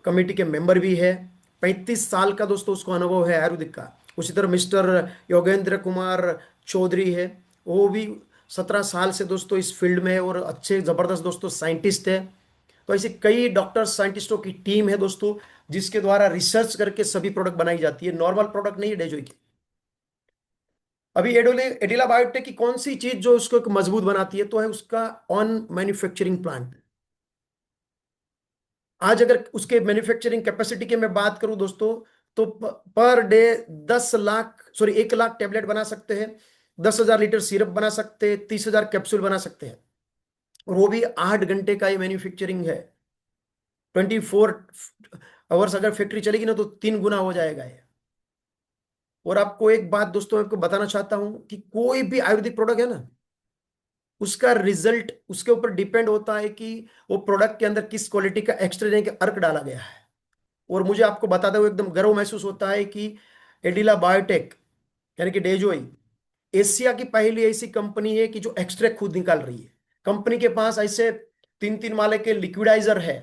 D: कमेटी के मेंबर भी है। 35 साल का दोस्तों उसको अनुभव है आयुर्वेदिक का। उसी तरह मिस्टर योगेंद्र कुमार चौधरी है, वो भी 17 साल से दोस्तों इस फील्ड में है और अच्छे जबरदस्त दोस्तों साइंटिस्ट है। तो ऐसे कई डॉक्टर साइंटिस्टों की टीम है दोस्तों, जिसके द्वारा रिसर्च करके सभी प्रोडक्ट बनाई जाती है, नॉर्मल प्रोडक्ट नहीं है डेजोय की। अभी एडिला बायोटेक की कौन सी चीज जो उसको एक मजबूत बनाती है, तो है उसका ऑन मैन्युफैक्चरिंग प्लांट। आज अगर उसके मैन्युफैक्चरिंग कैपेसिटी की मैं बात करूं दोस्तों, तो पर डे 1 लाख टैबलेट बना सकते हैं, 10,000 लीटर सिरप बना सकते हैं, 30,000 कैप्सूल बना सकते हैं। और वो भी 8 घंटे का ये मैन्युफैक्चरिंग है। 24 आवर्स अगर फैक्ट्री चलेगी ना तो 3 गुना हो जाएगा ये। और आपको एक बात दोस्तों मैं आपको बताना चाहता हूं कि कोई भी आयुर्वेदिक प्रोडक्ट है ना, उसका रिजल्ट उसके ऊपर डिपेंड होता है कि वो प्रोडक्ट के अंदर किस क्वालिटी का एक्सट्रेजेनिक अर्क डाला गया है। और मुझे आपको बताते हुए एकदम गर्व महसूस होता है कि एडिला बायोटेक यानी कि डेजोय एशिया की पहली ऐसी कंपनी है कि जो एक्सट्रैक्ट खुद निकाल रही है। कंपनी के पास ऐसे 3-3 माले के लिक्विडाइजर है,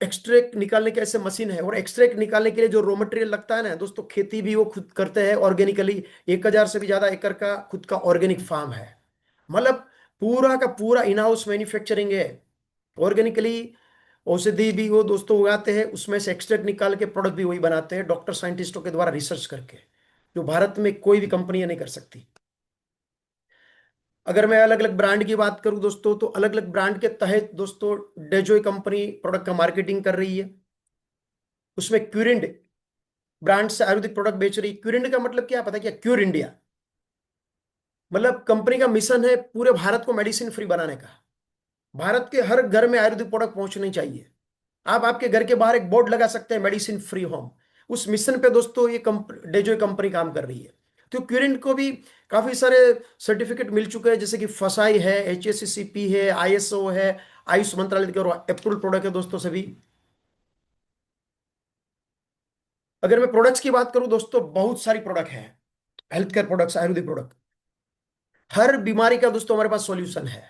D: एक्सट्रैक्ट निकालने के ऐसे मशीन है, और एक्सट्रैक्ट निकालने के लिए जो रॉ मटेरियल लगता है ना दोस्तों, खेती भी वो खुद करते हैं ऑर्गेनिकली। 1,000 से भी ज्यादा एकड़ का खुद का ऑर्गेनिक फार्म है। मतलब पूरा का पूरा इन हाउस मैन्युफैक्चरिंग है ऑर्गेनिकली। औषधि भी वो दोस्तों उगाते हैं, उसमें से एक्सट्रैक्ट निकाल के प्रोडक्ट भी वही बनाते हैं डॉक्टर साइंटिस्टों के द्वारा रिसर्च करके, जो भारत में कोई भी कंपनी नहीं कर सकती। अगर मैं अलग अलग ब्रांड की बात करूं दोस्तों, तो अलग अलग ब्रांड के तहत दोस्तों डेजोय कंपनी प्रोडक्ट का मार्केटिंग कर रही है। उसमें क्यूरिंड ब्रांड से आयुर्वेदिक प्रोडक्ट बेच रही है। क्यूरिंड का मतलब क्या पता है क्या? Cure India. मतलब कंपनी का मिशन है पूरे भारत को मेडिसिन फ्री बनाने का। भारत के हर घर में आयुर्वेदिक प्रोडक्ट पहुंचने चाहिए। आप आपके घर के बाहर एक बोर्ड लगा सकते हैं, मेडिसिन फ्री होम। उस मिशन पे दोस्तों ये डेजोय कंपनी काम कर रही है। तो क्यूरिन को भी काफी सारे सर्टिफिकेट मिल चुके हैं, जैसे कि फसाई है, HACCP है, ISO है, आयुष मंत्रालय के अप्रूवल प्रोडक्ट है दोस्तों सभी। अगर मैं प्रोडक्ट्स की बात करूं दोस्तों, बहुत सारी प्रोडक्ट है, health care products, Ayurvedic product. हर बीमारी का दोस्तों हमारे पास सॉल्यूशन है।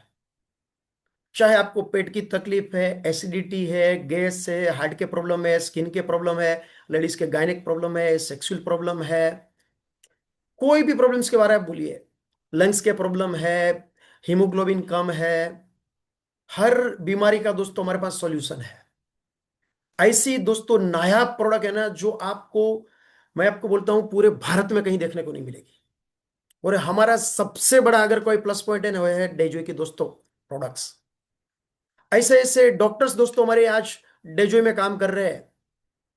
D: चाहे आपको पेट की तकलीफ है, एसिडिटी है, गैस है, हार्ट के प्रॉब्लम है, स्किन के प्रॉब्लम है, लेडीज के गायनिक प्रॉब्लम है, सेक्सुअल प्रॉब्लम है, कोई भी प्रॉब्लम्स के बारे में बोलिए, लंग्स के प्रॉब्लम है, हीमोग्लोबिन कम है, हर बीमारी का दोस्तों हमारे पास सॉल्यूशन है। ऐसी दोस्तों नायाब प्रोडक्ट है ना, जो आपको, मैं आपको बोलता हूं, पूरे भारत में कहीं देखने को नहीं मिलेगी। और हमारा सबसे बड़ा अगर कोई प्लस पॉइंट है ना, वह है डेजोय की दोस्तों प्रोडक्ट्स। ऐसे ऐसे डॉक्टर्स दोस्तों हमारे आज डेजोय में काम कर रहे हैं,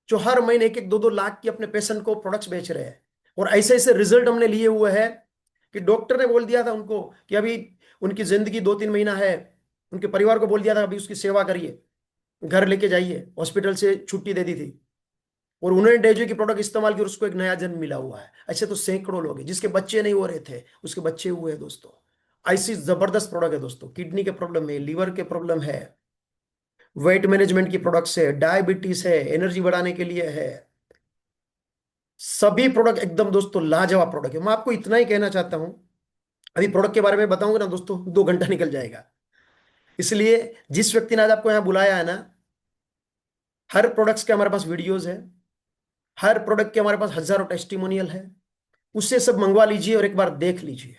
D: जो हर महीने 1-1, 2-2 लाख की अपने पेशेंट को प्रोडक्ट्स बेच रहे हैं। और ऐसे ऐसे रिजल्ट हमने लिए हुए हैं कि डॉक्टर ने बोल दिया था उनको कि अभी उनकी जिंदगी 2-3 महीना है, उनके परिवार को बोल दिया था अभी उसकी सेवा करिए, घर लेके जाइए, हॉस्पिटल से छुट्टी दे दी थी, और उन्होंने डेजो की प्रोडक्ट इस्तेमाल किया और उसको एक नया जन्म मिला हुआ है। ऐसे तो सैकड़ों लोग हैं जिसके बच्चे नहीं हो रहे थे, उसके बच्चे हुए हैं दोस्तों। ऐसी जबरदस्त प्रोडक्ट है दोस्तों। किडनी के प्रॉब्लम है, लीवर के प्रॉब्लम है, वेट मैनेजमेंट की प्रोडक्ट्स है, डायबिटीज है, एनर्जी बढ़ाने के लिए है, सभी प्रोडक्ट एकदम दोस्तों लाजवाब प्रोडक्ट है। मैं आपको इतना ही कहना चाहता हूं, अभी प्रोडक्ट के बारे में बताऊंगा ना दोस्तों, 2 घंटा निकल जाएगा। इसलिए जिस व्यक्ति ने आज आपको यहां बुलाया है ना, हर प्रोडक्ट्स के हमारे पास वीडियोस है, हर प्रोडक्ट के हमारे पास हजारों टेस्टिमोनियल है, उससे सब मंगवा लीजिए और एक बार देख लीजिए।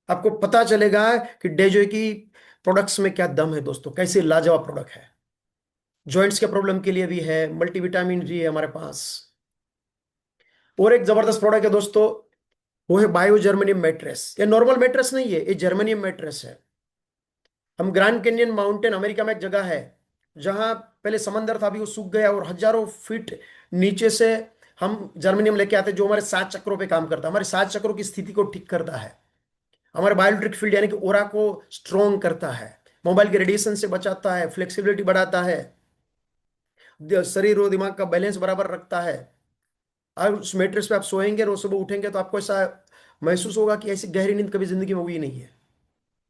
D: आपको पता चलेगा कि डेजोय की प्रोडक्ट्स में क्या दम है दोस्तों, कैसे लाजवाब प्रोडक्ट है। जॉइंट्स के प्रॉब्लम के लिए भी है, मल्टीविटामिन जी है हमारे पास। और एक जबरदस्त प्रोडक्ट है दोस्तों, वो है बायो जर्मेनियम मैट्रेस। ये नॉर्मल मैट्रेस नहीं है, ये जर्मेनियम मैट्रेस है। हम ग्रैंड कैनियन माउंटेन, अमेरिका में एक जगह है जहां पहले समंदर था, अभी वो सूख गया, और हजारों फीट नीचे से हम जर्मेनियम लेके आते हैं जो हमारे 7 चक्रों पे काम करता है, हमारे 7 चक्रों की स्थिति को ठीक करता है, हमारे बायोइलेक्ट्रिक फील्ड यानी कि ओरा को स्ट्रॉन्ग करता है, मोबाइल के रेडिएशन से बचाता है, फ्लेक्सिबिलिटी बढ़ाता है, शरीर और दिमाग का बैलेंस बराबर रखता है। और उस मैट्रेस पे आप सोएंगे और सुबह उठेंगे तो आपको ऐसा महसूस होगा कि ऐसी गहरी नींद कभी जिंदगी में हुई नहीं है।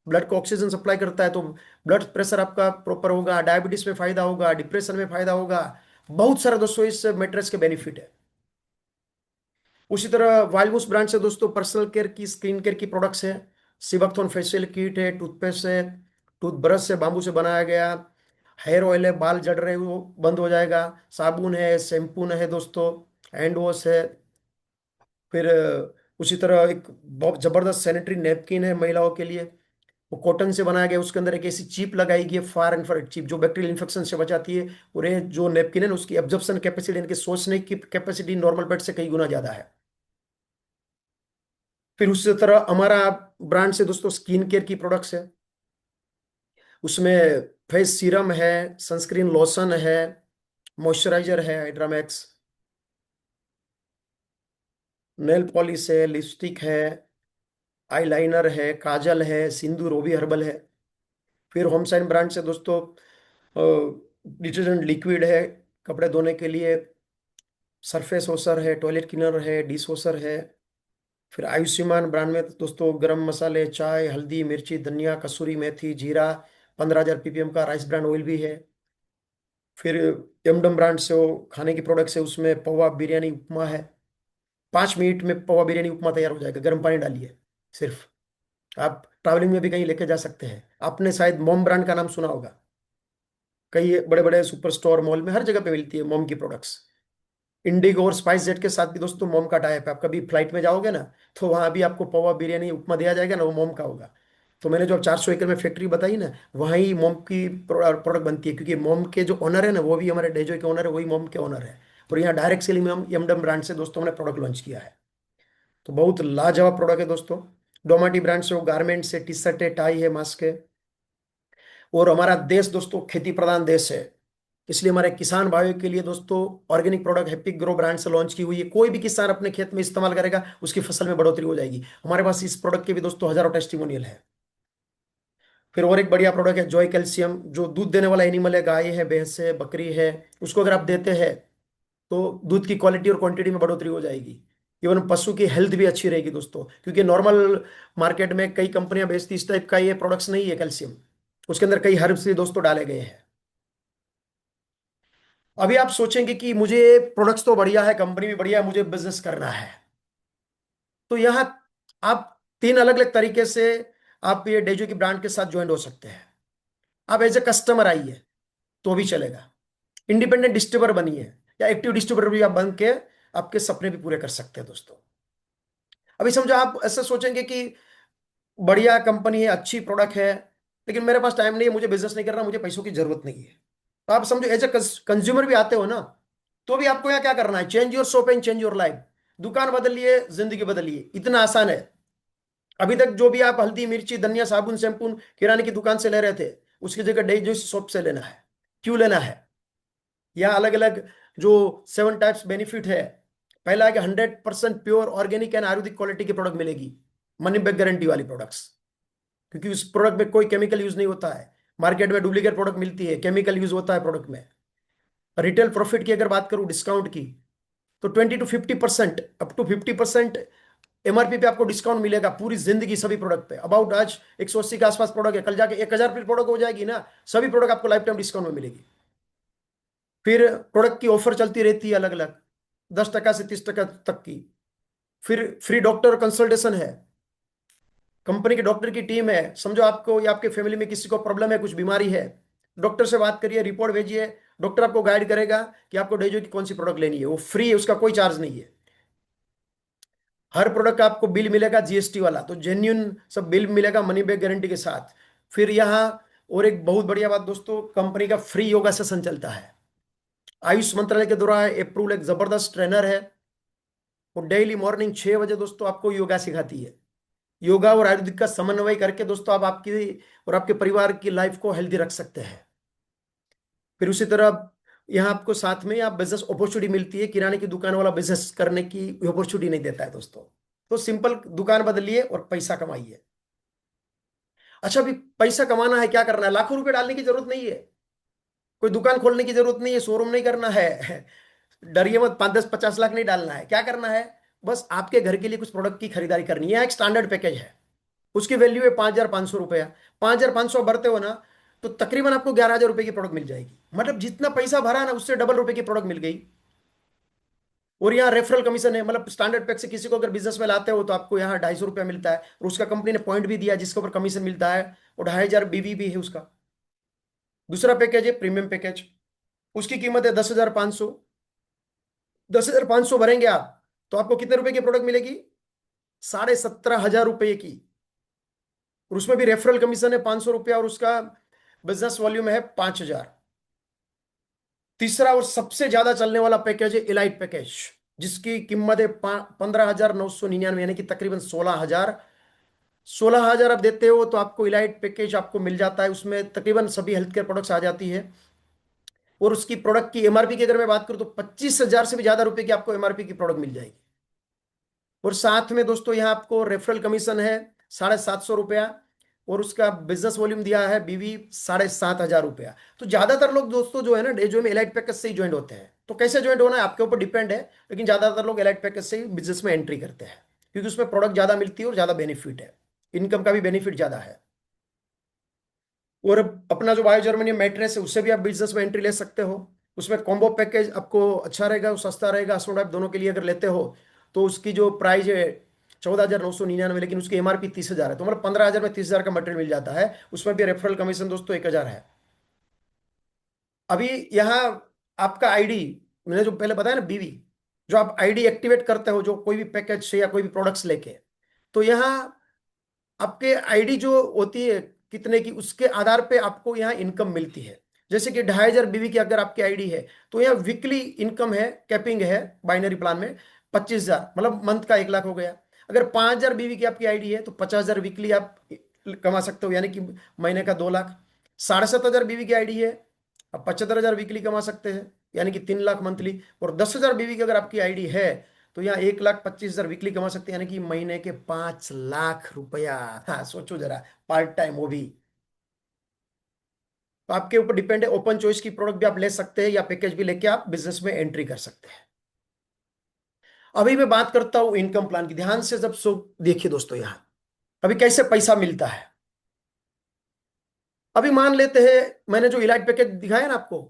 D: ब्लड को ऑक्सीजन सप्लाई करता है तो ब्लड प्रेशर आपका प्रॉपर होगा, डायबिटीज में फायदा होगा, डिप्रेशन में फायदा होगा। बहुत सारे दोस्तों इस मैट्रेस के बेनिफिट है। उसी तरह वालमूस ब्रांड से दोस्तों पर्सनल केयर की, स्किन केयर की प्रोडक्ट्स है। सिबकथॉन फेशियल किट है, टूथपेस्ट है, टूथब्रश है बांबू से बनाया गया, हेयर ऑयल है, बाल जड़ रहे वो बंद हो जाएगा, साबुन है, शैम्पू है दोस्तों, हैंड वॉश है। फिर उसी तरह एक बहुत जबरदस्त सैनिटरी नैपकिन है महिलाओं के लिए, वो कॉटन से बनाया गया, उसके अंदर एक ऐसी चिप लगाई गई है, फार इन्फ्रारेड चिप, जो बैक्टीरियल इन्फेक्शन से बचाती है। और ये जो नेपकिन है ना, उसकी एब्जॉर्प्शन कैपेसिटी यानी कि सोचने की कैपेसिटी नॉर्मल बेड से कई गुना ज्यादा है। फिर उसी तरह हमारा ब्रांड से दोस्तों स्किन केयर की प्रोडक्ट्स है, उसमें फेस सीरम है, सनस्क्रीन लोशन है, मॉइस्चराइजर है हाइड्रामैक्स, नेल पॉलिश है, लिपस्टिक है, आईलाइनर है, काजल है, सिंदूर वो भी हर्बल है। फिर होम साइन ब्रांड से दोस्तों डिटर्जेंट लिक्विड है कपड़े धोने के लिए, सरफेस वॉशर है, टॉयलेट क्लीनर है, डिश वॉशर है। फिर आयुष्मान ब्रांड में दोस्तों गरम मसाले, चाय, हल्दी, मिर्ची, धनिया, कसूरी मेथी, जीरा, 15,000 ppm का राइस ब्रांड ऑयल भी है। फिर एमडम ब्रांड से वो खाने की प्रोडक्ट्स है, उसमें पवा बिरयानी उपमा है, 5 मिनट में पवा बिरयानी उपमा तैयार हो जाएगा, गर्म पानी डालिए सिर्फ। आप ट्रैवलिंग में भी कहीं लेके जा सकते हैं। आपने शायद मोम ब्रांड का नाम सुना होगा, कई बड़े बड़े सुपर स्टोर मॉल में हर जगह पे मिलती है मोम की प्रोडक्ट्स। इंडिगो और स्पाइस जेट के साथ भी दोस्तों मोम का टाइप है। आप कभी फ्लाइट में जाओगे ना तो वहां भी आपको पवा बिरयानी उपमा दिया जाएगा ना, वो मोम का होगा। तो मैंने जो 400 एकड़ में फैक्ट्री बताई ना, वहाँ ही मोम की प्रोडक्ट बनती है, क्योंकि मोम के जो ओनर है ना, वो भी हमारे डेजो के ओनर है, वही मोम के ओनर है। और यहाँ डायरेक्ट सेलिंग में हम एमडम ब्रांड से दोस्तों हमने प्रोडक्ट लॉन्च किया है। तो बहुत लाजवाब प्रोडक्ट है दोस्तों। डोमाटी ब्रांड से वो गारमेंट्स है, टी शर्ट है, टाई है, मास्क है। और हमारा देश दोस्तों खेती प्रधान देश है, इसलिए हमारे किसान भाइयों के लिए दोस्तों organic product happy grow brand से लॉन्च की हुई है। कोई भी किसान अपने खेत में इस्तेमाल करेगा उसकी फसल में बढ़ोतरी हो जाएगी। हमारे पास इस प्रोडक्ट के भी दोस्तों हजारों टेस्टिमोनियल है। फिर और एक बढ़िया प्रोडक्ट है जॉय कैल्शियम, जो दूध देने वाला एनिमल है, गाय है, भैंस है, बकरी है, उसको अगर आप देते हैं तो दूध की क्वालिटी और क्वांटिटी में बढ़ोतरी हो जाएगी। इवन पशु की हेल्थ भी अच्छी रहेगी दोस्तों, क्योंकि नॉर्मल मार्केट में कई कंपनियां बेचती इस टाइप का ये प्रोडक्ट्स नहीं है कैल्शियम, उसके अंदर कई हर्ब्स भी दोस्तों डाले गए हैं। अभी आप सोचेंगे कि मुझे प्रोडक्ट्स तो बढ़िया है, कंपनी भी बढ़िया है, मुझे बिजनेस करना है, तो यहाँ आप 3 अलग अलग तरीके से आप ये डेजो की ब्रांड के साथ ज्वाइन हो सकते हैं। आप एज ए कस्टमर आइए तो भी चलेगा, इंडिपेंडेंट डिस्ट्रीब्यूटर बनिए, या एक्टिव डिस्ट्रीब्यूटर भी आप बन के आपके सपने भी पूरे कर सकते हैं दोस्तों। अभी समझो आप ऐसा सोचेंगे कि बढ़िया कंपनी है, अच्छी प्रोडक्ट है, लेकिन मेरे पास टाइम नहीं है, मुझे बिजनेस नहीं करना, मुझे पैसों की जरूरत नहीं है। तो आप समझो एज ए कंज्यूमर भी आते हो ना, तो भी आपको यहाँ क्या करना है, change your shop and change your life. दुकान बदलिए, जिंदगी बदलिए, इतना आसान है। अभी तक जो भी आप हल्दी, मिर्ची, धनिया, साबुन, शैम्पून किराने की दुकान से ले रहे थे, उसकी जगह डे जो शॉप से लेना है। क्यों लेना है? यहाँ अलग अलग जो 7 टाइप्स बेनिफिट है। पहला है कि 100% pure organic and Ayurvedic quality की प्रोडक्ट मिलेगी, मनी बैक गारंटी वाली प्रोडक्ट्स, क्योंकि उस प्रोडक्ट में कोई केमिकल यूज नहीं होता है। मार्केट में डुप्लीकेट प्रोडक्ट मिलती है, केमिकल यूज होता है प्रोडक्ट में। रिटेल प्रॉफिट की अगर बात करूं, डिस्काउंट की, तो 20 to 50%, अप टू 50% एमआरपी पे आपको डिस्काउंट मिलेगा पूरी जिंदगी सभी प्रोडक्ट पे। अबाउट आज 180 के आसपास प्रोडक्ट है, कल जाके 1,000 रुपये प्रोडक्ट हो जाएगी ना, सभी प्रोडक्ट आपको लाइफ टाइम डिस्काउंट में मिलेगी। फिर प्रोडक्ट की ऑफर चलती रहती है अलग अलग, 10% से 30% तक की। फिर फ्री डॉक्टर कंसल्टेशन है, कंपनी के डॉक्टर की टीम है। समझो आपको या आपके फैमिली में किसी को प्रॉब्लम है, कुछ बीमारी है, डॉक्टर से बात करिए, रिपोर्ट भेजिए, डॉक्टर आपको गाइड करेगा कि आपको डेजो की कौन सी प्रोडक्ट लेनी है। वो फ्री है, उसका कोई चार्ज नहीं है। हर प्रोडक्ट का आपको बिल मिलेगा जीएसटी वाला, तो जेन्यून सब बिल मिलेगा मनी बैक गारंटी के साथ। फिर यहाँ और एक बहुत बढ़िया बात दोस्तों, कंपनी का फ्री योगा सेशन चलता है। आयुष मंत्रालय के द्वारा अप्रूव्ड एक जबरदस्त ट्रेनर है, वो डेली मॉर्निंग 6 बजे दोस्तों आपको योगा सिखाती है। योगा और आयुर्वेदिक का समन्वय करके दोस्तों आप आपकी और आपके परिवार की लाइफ को हेल्दी रख सकते हैं। फिर उसी तरह यहाँ आपको साथ में आप बिजनेस अपॉर्चुनिटी मिलती है। किराने की दुकान वाला बिजनेस करने की अपॉर्चुनिटी नहीं देता है दोस्तों। तो सिंपल दुकान बदलिए और पैसा कमाइए। अच्छा, अभी पैसा कमाना है, क्या करना है? लाखों रुपए डालने की जरूरत नहीं है, कोई दुकान खोलने की जरूरत नहीं है, शोरूम नहीं करना है। डरिए मत, 5, 10, 50 लाख नहीं डालना है। क्या करना है? बस आपके घर के लिए कुछ प्रोडक्ट की खरीदारी करनी है। एक स्टैंडर्ड पैकेज है, उसकी वैल्यू है 5,500 रुपया। 5,500 भरते हो ना, तो तकरीबन आपको 11,000 रुपए की प्रोडक्ट मिल जाएगी। मतलब जितना पैसा भरा ना, उससे डबल रुपए की प्रोडक्ट मिल गई। और यहाँ रेफरल कमीशन है, मतलब स्टैंडर्ड पैक से किसी को अगर बिजनेस में लाते हो तो आपको यहाँ 250 रुपया मिलता है। और उसका कंपनी ने पॉइंट भी दिया जिसके ऊपर कमीशन मिलता है, और 2,500 बीवी भी है उसका। दूसरा पैकेज है प्रीमियम पैकेज, उसकी कीमत है 10,500। 10,500 भरेंगे आप तो आपको कितने रुपए की प्रोडक्ट मिलेगी? 17,500 रुपये की। और उसमें भी रेफरल कमीशन है 500 रुपया, और उसका बिजनेस वॉल्यूम है 5,000। तीसरा और सबसे ज्यादा चलने वाला पैकेज है इलाइट पैकेज, जिसकी कीमत है 15,999, यानी कि तकरीबन 16,000। 16,000 आप देते हो तो आपको इलाइट पैकेज आपको मिल जाता है। उसमें तकरीबन सभी हेल्थ केयर प्रोडक्ट्स आ जाती है। और उसकी प्रोडक्ट की एमआरपी की अगर मैं बात करूं तो 25,000 से भी ज्यादा रुपए की आपको एमआरपी की प्रोडक्ट मिल जाएगी। और साथ में दोस्तों यहाँ आपको रेफरल कमीशन है 750 रुपया, और उसका बिजनेस वॉल्यूम दिया है बीवी 7,500 रुपया। तो ज्यादातर लोग दोस्तों जो है ना डे जो में एलाइट पैकेज से ही ज्वाइन होते हैं। तो कैसे ज्वाइन होना है आपके ऊपर डिपेंड है, लेकिन ज्यादातर लोग एलाइट पैकेज से ही बिजनेस में एंट्री करते हैं, क्योंकि उसमें प्रोडक्ट ज्यादा मिलती है और ज्यादा बेनिफिट है, इनकम का भी बेनिफिट ज्यादा है। और अपना जो बायो जर्मनी मैट्रेस है उससे भी आप बिजनेस में एंट्री ले सकते हो। उसमें कॉम्बो पैकेज आपको अच्छा रहेगा, वो सस्ता रहेगा। हस्बैंड वाइफ दोनों के लिए अगर लेते हो तो उसकी जो प्राइस है 14,999, लेकिन उसकी एमआरपी 30,000 है। तो मतलब 15,000 में 30,000 का मटेरियल मिल जाता है। उसमें भी रेफरल कमीशन दोस्तों 1,000 है। अभी यहाँ आपका आईडी, मैंने जो पहले बताया ना बीवी, जो आप आईडी एक्टिवेट करते हो जो कोई भी पैकेज से या कोई भी प्रोडक्ट्स लेके, तो यहाँ आपके आईडी जो होती है कितने की, उसके आधार पे आपको यहाँ इनकम मिलती है। जैसे कि 2,500 बीवी की अगर आपकी आईडी है तो यहाँ वीकली इनकम है, कैपिंग है बाइनरी प्लान में 25,000, मतलब मंथ का 1 लाख हो गया। अगर 5,000 बीवी की आपकी आईडी है तो 50,000 वीकली आप कमा सकते हो, यानी कि महीने का 2 लाख। 7,500 बीवी की आईडी है, आप 75,000 वीकली कमा सकते हैं, यानी कि 3 लाख मंथली। और 10,000 बीवी की अगर आपकी आईडी है तो यहाँ 1,25,000 वीकली कमा सकते हैं, यानी कि महीने के 5 लाख रुपया। हाँ सोचो जरा, पार्ट टाइम वो भी। तो आपके ऊपर डिपेंड है, ओपन चॉइस की प्रोडक्ट भी आप ले सकते हैं या पैकेज भी लेके आप बिजनेस में एंट्री कर सकते हैं। अभी मैं बात करता हूं इनकम प्लान की, ध्यान से जब सो देखिए दोस्तों। यहां अभी कैसे पैसा मिलता है। अभी मान लेते हैं मैंने जो इलाइट पैकेज दिखाया ना आपको,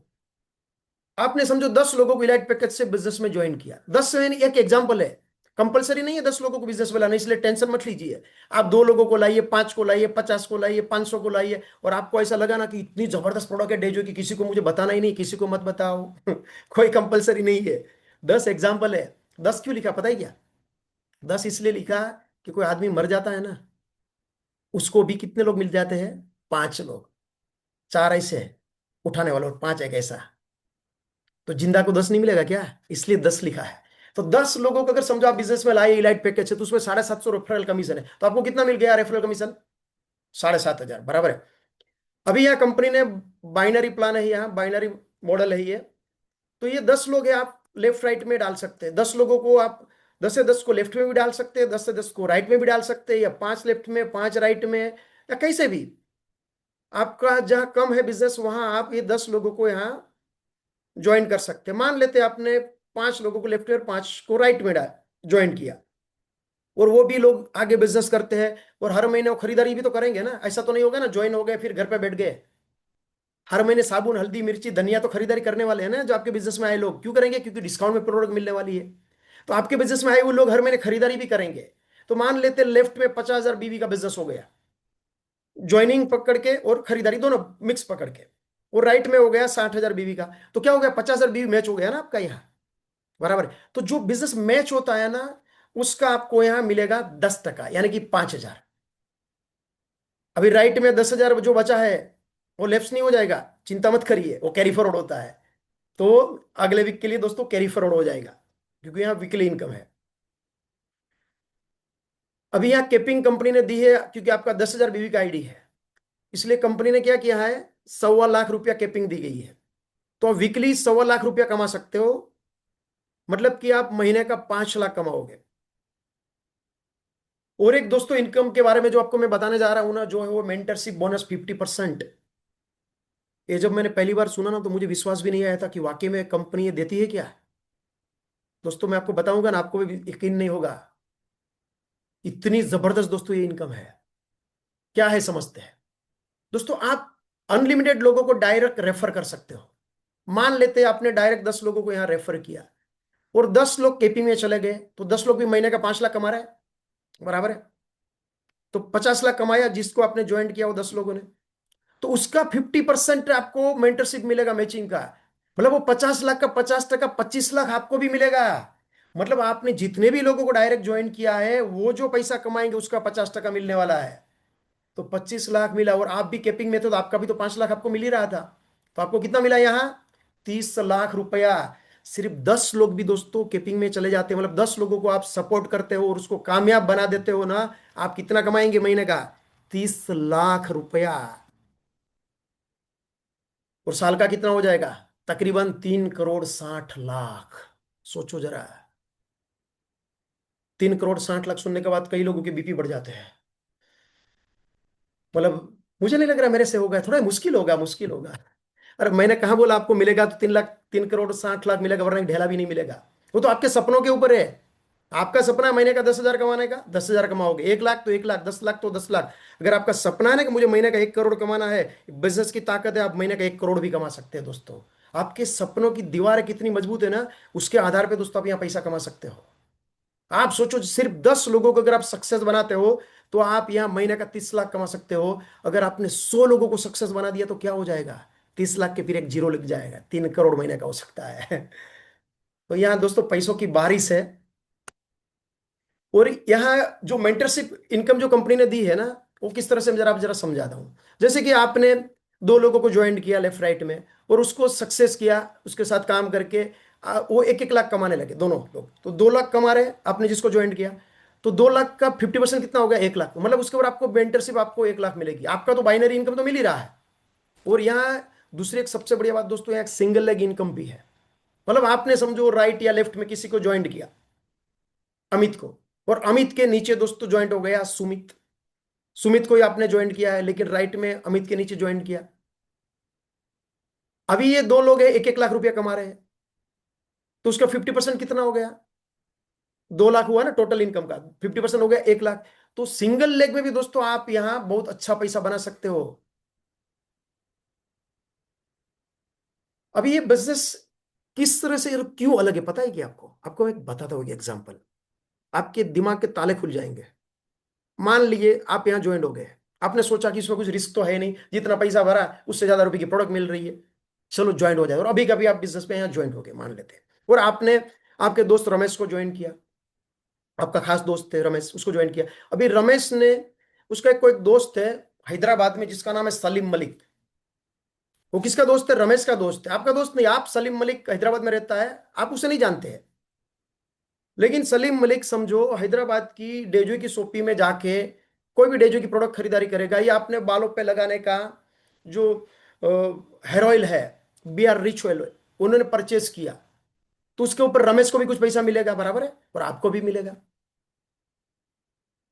D: आपने समझो 10 लोगों को इलाइट पैकेज से बिजनेस में ज्वाइन किया। 10 में एक एग्जांपल है, कंपलसरी नहीं है 10 लोगों को बिजनेस में लाना, इसलिए टेंशन मत लीजिए। आप 2 लोगों को लाइए, 5 को लाइए, 50 को लाइए, 500 को लाइए, और आपको ऐसा लगा ना कि इतनी जबरदस्त प्रोडक्ट है डेजो की, किसी को मुझे बताना ही नहीं, किसी को मत बताओ। कोई कंपलसरी नहीं है, 10 एग्जाम्पल है। 10 क्यों लिखा पता है क्या? 10 इसलिए लिखा कि कोई आदमी मर जाता है ना, उसको भी कितने लोग मिल जाते हैं? 5 लोग। 4 ऐसे हैं उठाने वाले और 5 एक ऐसा, तो जिंदा को 10 नहीं मिलेगा क्या? इसलिए 10 लिखा है। तो 10 लोगों को अगर समझो आप बिजनेस में लाए इलाइट पैकेज है, तो उसमें 750 रेफरल कमीशन है, तो आपको कितना मिल गया रेफरल कमीशन? 7,500 बराबर है। अभी यहाँ कंपनी ने बाइनरी प्लान है, यहाँ बाइनरी मॉडल है ये। तो ये 10 लोग हैं, आप लेफ्ट राइट में डाल सकते हैं। 10 लोगों को आप 10 से 10 को लेफ्ट में भी डाल सकते हैं, 10 से 10 को राइट में भी डाल सकते हैं, या 5 लेफ्ट में 5 राइट में, या कैसे भी। आपका जहां कम है बिजनेस वहां आप ये 10 लोगों को यहाँ ज्वाइन कर सकते हैं। मान लेते हैं आपने 5 लोगों को लेफ्ट में और 5 को राइट में ज्वाइन किया, और वो भी लोग आगे बिजनेस करते हैं, और हर महीने वो खरीदारी भी तो करेंगे ना। ऐसा तो नहीं होगा ना ज्वाइन हो गए फिर घर पे बैठ गए। हर महीने साबुन, हल्दी, मिर्ची, धनिया तो खरीदारी करने वाले हैं ना जो आपके बिजनेस में आए लोग। क्यों करेंगे? क्योंकि डिस्काउंट में प्रोडक्ट मिलने वाली है। तो आपके बिजनेस में आए वो लोग हर महीने खरीदारी भी करेंगे। तो मान लेते लेफ्ट में 50,000 बीवी का बिजनेस हो गया, ज्वाइनिंग पकड़ के और खरीदारी दोनों मिक्स पकड़ के। और राइट में हो गया 60,000 बीवी का, तो क्या हो गया? 50,000 बीवी मैच हो गया ना आपका यहाँ, बराबर। तो जो बिजनेस मैच होता है ना, उसका आपको यहां मिलेगा 10%, यानी कि 5,000। अभी राइट में 10,000 जो बचा है वो लेफ्ट नहीं हो जाएगा, चिंता मत करिए, वो कैरी फॉरवर्ड होता है। तो अगले वीक के लिए दोस्तों कैरी फॉरवर्ड हो जाएगा, क्योंकि यहाँ वीकली इनकम है। अभी यहाँ केपिंग कंपनी ने दी है, क्योंकि आपका 10,000 बीवी का आईडी है, इसलिए कंपनी ने क्या किया है, 1.25 लाख केपिंग दी गई है। तो आप वीकली 1.25 लाख कमा सकते हो, मतलब कि आप महीने का 5 लाख कमाओगे। और एक दोस्तों इनकम के बारे में जो आपको मैं बताने जा रहा हूं ना, जो है वो मेंटरशिप बोनस 50%। ये जब मैंने पहली बार सुना ना, तो मुझे विश्वास भी नहीं आया था कि वाकई में कंपनी ये देती है क्या। दोस्तों मैं आपको बताऊंगा ना, आपको भी यकीन नहीं होगा, इतनी जबरदस्त दोस्तों ये इनकम है। क्या है समझते हैं दोस्तों। आप अनलिमिटेड लोगों को डायरेक्ट रेफर कर सकते हो। मान लेते हैं आपने डायरेक्ट 10 लोगों को यहां रेफर किया, और 10 लोग केपी में चले गए, तो 10 लोग भी महीने का 5 लाख कमा रहे हैं, बराबर है। तो 50 लाख कमाया जिसको आपने ज्वाइन किया वो 10 लोगों ने, तो उसका 50% आपको मेंटरशिप मिलेगा मैचिंग का। मतलब वो 50 लाख का 50%, 25 लाख आपको भी मिलेगा। मतलब आपने जितने भी लोगों को डायरेक्ट ज्वाइन किया है, वो जो पैसा कमाएंगे उसका 50% मिलने वाला है। तो 25 लाख मिला, और आप भी केपिंग में थे तो आपका भी तो 5 लाख आपको मिल ही रहा था। तो आपको कितना मिला यहाँ, 30 लाख रुपया। सिर्फ 10 लोग भी दोस्तों केपिंग में चले जाते हैं, मतलब 10 लोगों को आप सपोर्ट करते हो और उसको कामयाब बना देते हो ना, आप कितना कमाएंगे महीने का, 30 लाख रुपया। और साल का कितना हो जाएगा, तकरीबन 3,60,00,000। सोचो जरा, 3,60,00,000 सुनने के बाद कई लोगों के बीपी बढ़ जाते हैं। मतलब मुझे नहीं लग रहा मेरे से होगा, थोड़ा मुश्किल होगा, मुश्किल होगा। अरे मैंने कहा बोला आपको मिलेगा तो 3 लाख, 3,60,00,000 मिलेगा, वरना एक ढेला भी नहीं मिलेगा। वो तो आपके सपनों के ऊपर है। आपका सपना है महीने का 10,000 कमाने का, 10,000 कमाओगे। 1 लाख तो 1 लाख, 10 लाख तो 10 लाख। अगर आपका सपना है ना कि मुझे महीने का 1 करोड़ कमाना है, बिजनेस की ताकत है, आप महीने का 1 करोड़ भी कमा सकते हैं दोस्तों। आपके सपनों की दीवार कितनी मजबूत है ना, उसके आधार पर दोस्तों आप यहाँ पैसा कमा सकते हो। आप सोचो सिर्फ 10 लोगों को अगर आप सक्सेस बनाते हो, तो आप यहां महीने का 30 लाख कमा सकते हो। अगर आपने 100 लोगों को सक्सेस बना दिया तो क्या हो जाएगा, 30 लाख के फिर एक जीरो लिख जाएगा, 3 करोड़ महीने का हो सकता है। तो यहाँ दोस्तों पैसों की बारिश है। और यहाँ जो मेंटरशिप इनकम जो कंपनी ने दी है ना, वो किस तरह से, जरा आप जरा समझाता हूँ। जैसे कि आपने 2 लोगों को ज्वाइन किया लेफ्ट राइट में, और उसको सक्सेस किया, उसके साथ काम करके वो 1-1 लाख कमाने लगे दोनों लोग। तो 2 लाख कमा रहे हैं आपने जिसको ज्वाइन किया, तो 2 लाख का 50% कितना हो गया, 1 लाख। मतलब उसके ऊपर आपको मेंटरशिप आपको 1 लाख मिलेगी। आपका तो बाइनरी इनकम तो मिल ही रहा है। और यहाँ दूसरी एक सबसे बढ़िया बात दोस्तों, यहाँ एक सिंगल लेग इनकम भी है। मतलब आपने समझो राइट या लेफ्ट में किसी को ज्वाइन किया, अमित को, और अमित के नीचे दोस्तों ज्वाइंट हो गया सुमित। सुमित को ही आपने ज्वाइन किया है, लेकिन राइट में अमित के नीचे ज्वाइन किया। अभी ये 2 लोग हैं, 1-1 लाख रुपया कमा रहे हैं, तो उसका 50% कितना हो गया, 2 लाख हुआ ना टोटल इनकम का, 50% हो गया 1 लाख। तो सिंगल लेग में भी दोस्तों आप यहां बहुत अच्छा पैसा बना सकते हो। अभी ये बिजनेस किस तरह से और क्यों अलग है पता है कि आपको, आपको मैं बताता हूँ एग्जाम्पल, आपके दिमाग के ताले खुल जाएंगे। मान लीजिए आप यहाँ ज्वाइन हो गए, आपने सोचा कि इसमें कुछ रिस्क तो है नहीं, जितना पैसा भरा उससे ज्यादा रुपए की प्रोडक्ट मिल रही है, चलो ज्वाइन हो जाए। और अभी कभी आप बिजनेस में यहाँ ज्वाइन हो गए मान लेते हैं, और आपने आपके दोस्त रमेश को ज्वाइन किया, आपका खास दोस्त है रमेश, उसको ज्वाइन किया। अभी रमेश ने, उसका एक कोई दोस्त है हैदराबाद में जिसका नाम है सलीम मलिक। वो किसका दोस्त है, रमेश का दोस्त है, आपका दोस्त नहीं। आप सलीम मलिक हैदराबाद में रहता है, आप उसे नहीं जानते हैं, लेकिन सलीम मलिक समझो हैदराबाद की डेजो की शॉपी में जाके कोई भी डेजो की प्रोडक्ट खरीदारी करेगा, या अपने बालों पे लगाने का जो हेयर ऑयल है, बी आर रिच ऑयल, उन्होंने परचेस किया, तो उसके ऊपर रमेश को भी कुछ पैसा मिलेगा, बराबर है, और आपको भी मिलेगा।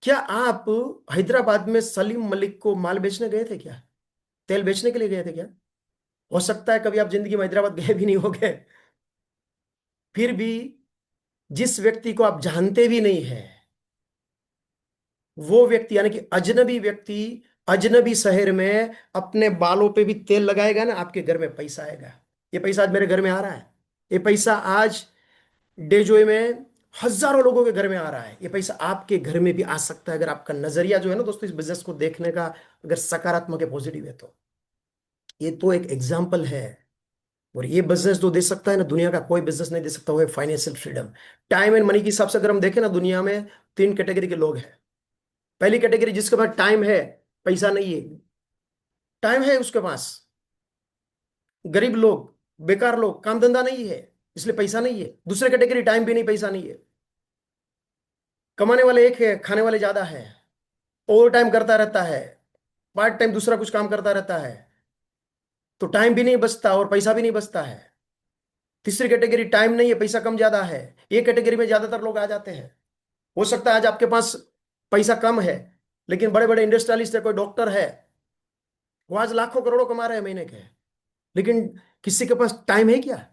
D: क्या आप हैदराबाद में सलीम मलिक को माल बेचने गए थे क्या, तेल बेचने के लिए गए थे क्या? हो सकता है कभी आप जिंदगी में हैदराबाद गए भी नहीं होंगे। फिर भी जिस व्यक्ति को आप जानते भी नहीं है, वो व्यक्ति यानी कि अजनबी व्यक्ति अजनबी शहर में अपने बालों पे भी तेल लगाएगा ना, आपके घर में पैसा आएगा। ये पैसा आज मेरे घर में आ रहा है, ये पैसा आज डेजोए में हजारों लोगों के घर में आ रहा है। ये पैसा आपके घर में भी आ सकता है, अगर आपका नजरिया जो है ना दोस्तों इस बिजनेस को देखने का अगर सकारात्मक है, पॉजिटिव है। तो ये तो एक एग्जाम्पल है। और ये बिजनेस जो दे सकता है ना, दुनिया का कोई बिजनेस नहीं दे सकता, वो है financial freedom. Time and money के हिसाब से अगर हम देखें ना, दुनिया में 3 कैटेगरी के लोग हैं। पहली कैटेगरी जिसके पास टाइम है, पैसा नहीं है, टाइम है उसके पास, गरीब लोग, बेकार लोग, काम धंधा नहीं है इसलिए पैसा नहीं है। दूसरे कैटेगरी टाइम भी नहीं, पैसा नहीं है, कमाने वाले एक है, खाने वाले ज्यादा है। ओवर टाइम करता रहता है, पार्ट टाइम दूसरा कुछ काम करता रहता है, तो टाइम भी नहीं बचता और पैसा भी नहीं बचता है। तीसरी कैटेगरी टाइम नहीं है, पैसा कम ज्यादा है। ये कैटेगरी में ज्यादातर लोग आ जाते हैं। हो सकता है आज आपके पास पैसा कम है, लेकिन बड़े बड़े इंडस्ट्रियलिस्ट है, कोई डॉक्टर है, वो आज लाखों करोड़ों कमा रहे हैं महीने के, लेकिन किसी के पास टाइम है क्या?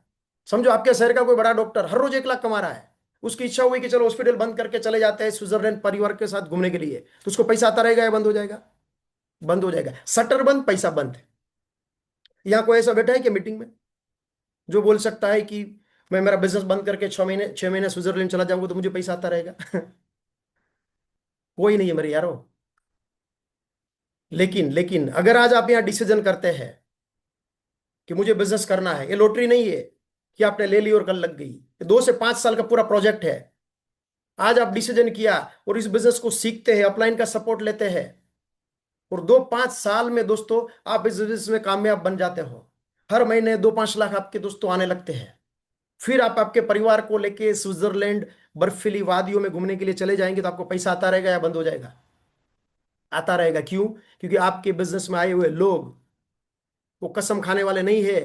D: समझो आपके शहर का कोई बड़ा डॉक्टर हर रोज 1 लाख कमा रहा है, उसकी इच्छा हुई कि चलो हॉस्पिटल बंद करके चले जाते हैं स्विट्जरलैंड परिवार के साथ घूमने के लिए, तो उसको पैसा आता रहेगा या बंद हो जाएगा? बंद हो जाएगा। शटर बंद, पैसा बंद। यहाँ कोई ऐसा बैठा है कि मीटिंग में जो बोल सकता है कि मैं मेरा बिजनेस बंद करके 6 महीने स्विट्जरलैंड चला जाऊंगा तो मुझे पैसा आता रहेगा? कोई नहीं है मेरे यारो। लेकिन लेकिन अगर आज आप यहाँ डिसीजन करते हैं कि मुझे बिजनेस करना है, ये लॉटरी नहीं है कि आपने ले ली और कल लग गई, ये 2 से 5 साल का पूरा प्रोजेक्ट है। आज आप डिसीजन किया और इस बिजनेस को सीखते हैं, अपलाइन का सपोर्ट लेते हैं, और 2-5 साल में दोस्तों आप इस बिजनेस में कामयाब बन जाते हो। हर महीने 2-5 लाख आपके दोस्तों आने लगते हैं। फिर आप आपके परिवार को लेके स्विट्जरलैंड बर्फीली वादियों में घूमने के लिए चले जाएंगे, तो आपको पैसा आता रहेगा या बंद हो जाएगा? आता रहेगा। क्यों? क्योंकि आपके बिजनेस में आए हुए लोग वो कसम खाने वाले नहीं है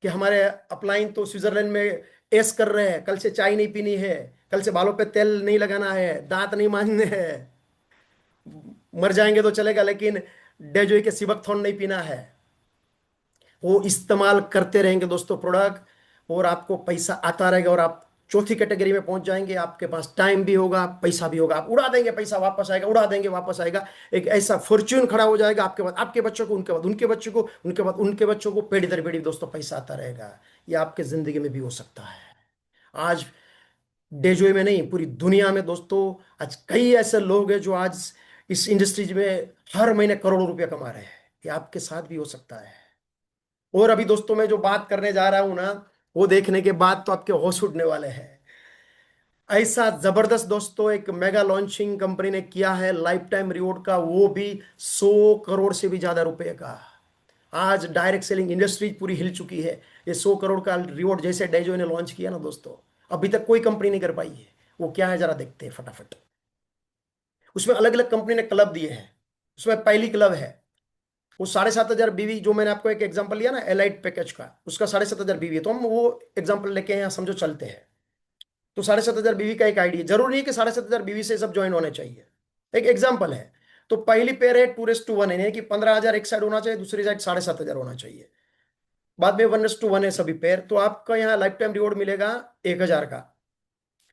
D: कि हमारे अपलाइन तो स्विट्जरलैंड में ऐश कर रहे हैं, कल से चाय नहीं पीनी है, कल से बालों पे तेल नहीं लगाना है, दांत नहीं मांजने हैं, मर जाएंगे तो चलेगा लेकिन डेजोई के सिबकथॉर्न नहीं पीना है। वो इस्तेमाल करते रहेंगे दोस्तों प्रोडक्ट, और आपको पैसा आता रहेगा, और आप चौथी कैटेगरी में पहुंच जाएंगे। आपके पास टाइम भी होगा, पैसा भी होगा, आप उड़ा देंगे, पैसा वापस आएगा, उड़ा देंगे वापस आएगा। एक ऐसा फॉर्च्यून खड़ा हो जाएगा आपके बाद, आपके बच्चों को, उनके बाद उनके बच्चों को, उनके बाद उनके बच्चों को, पीढ़ी दर पीढ़ी दोस्तों पैसा आता रहेगा। ये आपके जिंदगी में भी हो सकता है। आज डेजोई में नहीं, पूरी दुनिया में दोस्तों आज कई ऐसे लोग हैं जो आज इस इंडस्ट्रीज में हर महीने करोड़ों रुपया कमा रहे हैं। ये आपके साथ भी हो सकता है। और अभी दोस्तों मैं जो बात करने जा रहा हूं ना, वो देखने के बाद तो आपके होश उड़ने वाले हैं। ऐसा जबरदस्त दोस्तों एक मेगा लॉन्चिंग कंपनी ने किया है लाइफ टाइम रिवॉर्ड का, वो भी 100 करोड़ से भी ज्यादा रुपए का। आज डायरेक्ट सेलिंग इंडस्ट्री पूरी हिल चुकी है। ये 100 करोड़ का रिवॉर्ड जैसे डेजो ने लॉन्च किया ना दोस्तों, अभी तक कोई कंपनी नहीं कर पाई है। वो क्या है जरा देखते हैं फटाफट। उसमें अलग अलग कंपनी ने क्लब दिए हैं। उसमें पहली क्लब है, वो 7,500 बीवी, जो मैंने आपको एक एग्जांपल लिया ना एलाइट पैकेज का, उसका 7,500 बीवी है। तो हम वो एग्जांपल लेके यहाँ समझो चलते हैं। तो 7,500 बीवी का एक आईडी है, जरूरी नहीं कि 7,500 बीवी से सब ज्वाइन होने चाहिए, एक एग्जाम्पल है। तो पहली पेयर है 2:1 है, यानी कि 15,000 एक साइड होना चाहिए, दूसरी साइड 7,500 होना चाहिए। बाद में 1:1 है सभी पेयर। तो आपका यहाँ लाइफ टाइम रिवॉर्ड मिलेगा 1,000 का,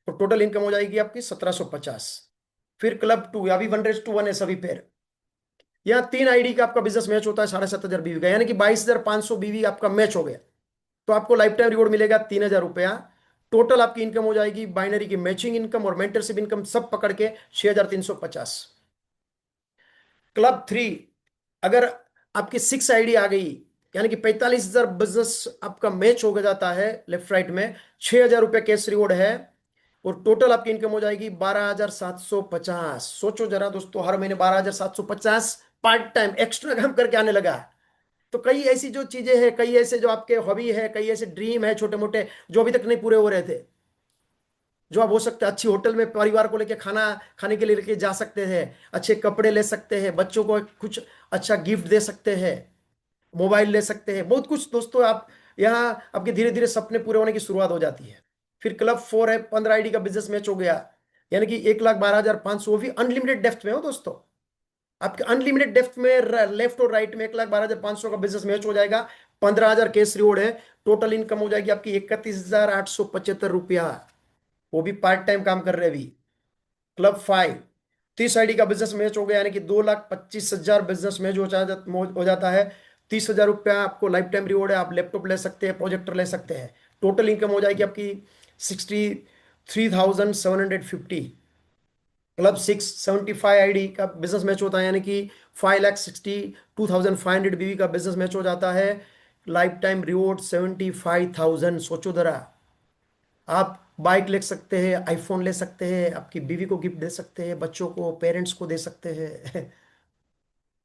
D: तो टोटल इनकम हो जाएगी आपकी 1,750। फिर क्लब 2, अभी 1:1 है सभी पेयर। यहाँ 3 आईडी का आपका बिजनेस मैच होता है 7,500 बीवी का, यानी कि 22,500 बीवी आपका मैच हो गया, तो आपको लाइफ टाइम रिवॉर्ड मिलेगा 3,000 रुपया। टोटल आपकी इनकम हो जाएगी बाइनरी की मैचिंग इनकम और मेंटरशिप इनकम सब पकड़ के 6,350। क्लब 3, अगर आपकी 6 आईडी आ गई, यानी कि 45,000 बिजनेस आपका मैच हो गया जाता है लेफ्ट राइट में, 6,000 रुपया कैश रिवॉर्ड है, और टोटल आपकी इनकम हो जाएगी 12,750। सोचो जरा दोस्तों, हर महीने 12,750 पार्ट टाइम एक्स्ट्रा काम करके आने लगा। तो कई ऐसी जो चीजें हैं, कई ऐसे जो आपके हॉबी है, कई ऐसे ड्रीम है छोटे मोटे जो अभी तक नहीं पूरे हो रहे थे, जो आप हो सकते हैं अच्छी होटल में परिवार को लेके खाना खाने के लिए लेके जा सकते हैं, अच्छे कपड़े ले सकते हैं, बच्चों को कुछ अच्छा गिफ्ट दे सकते हैं, मोबाइल ले सकते हैं, बहुत कुछ दोस्तों। आप यहाँ आपके धीरे धीरे सपने पूरे होने की शुरुआत हो जाती है। फिर क्लब 4 है, 15 आईडी का बिजनेस मैच हो गया, यानी कि 1,12,500, वो भी अनलिमिटेड डेप्थ में हो दोस्तों। आपके अनलिमिटेड डेप्थ में लेफ्ट और राइट में 1,12,500 का बिजनेस मैच हो जाएगा, 15,000 केस रिवॉर्ड है, टोटल इनकम हो जाएगी आपकी 31,875 रुपया। वो भी पार्ट टाइम काम कर रहे हैं अभी। क्लब 5, 30 आईडी का बिजनेस मैच हो गया, यानी कि 2,25,000 बिजनेस मैच हो जाता है। 30,000 रुपया आपको लाइफ टाइम रिवॉर्ड है, आप लैपटॉप ले सकते हैं, प्रोजेक्टर ले सकते हैं। टोटल इनकम हो जाएगी आपकी 63,750। क्लब 6, 75 आईडी का बिजनेस मैच होता है, यानी कि 5,62,500 बीवी का बिजनेस मैच हो जाता है। Life time reward 75,000। सोचो जरा, आप बाइक ले सकते हैं, आईफोन ले सकते हैं, आपकी बीवी को गिफ्ट दे सकते हैं, बच्चों को, पेरेंट्स को दे सकते हैं।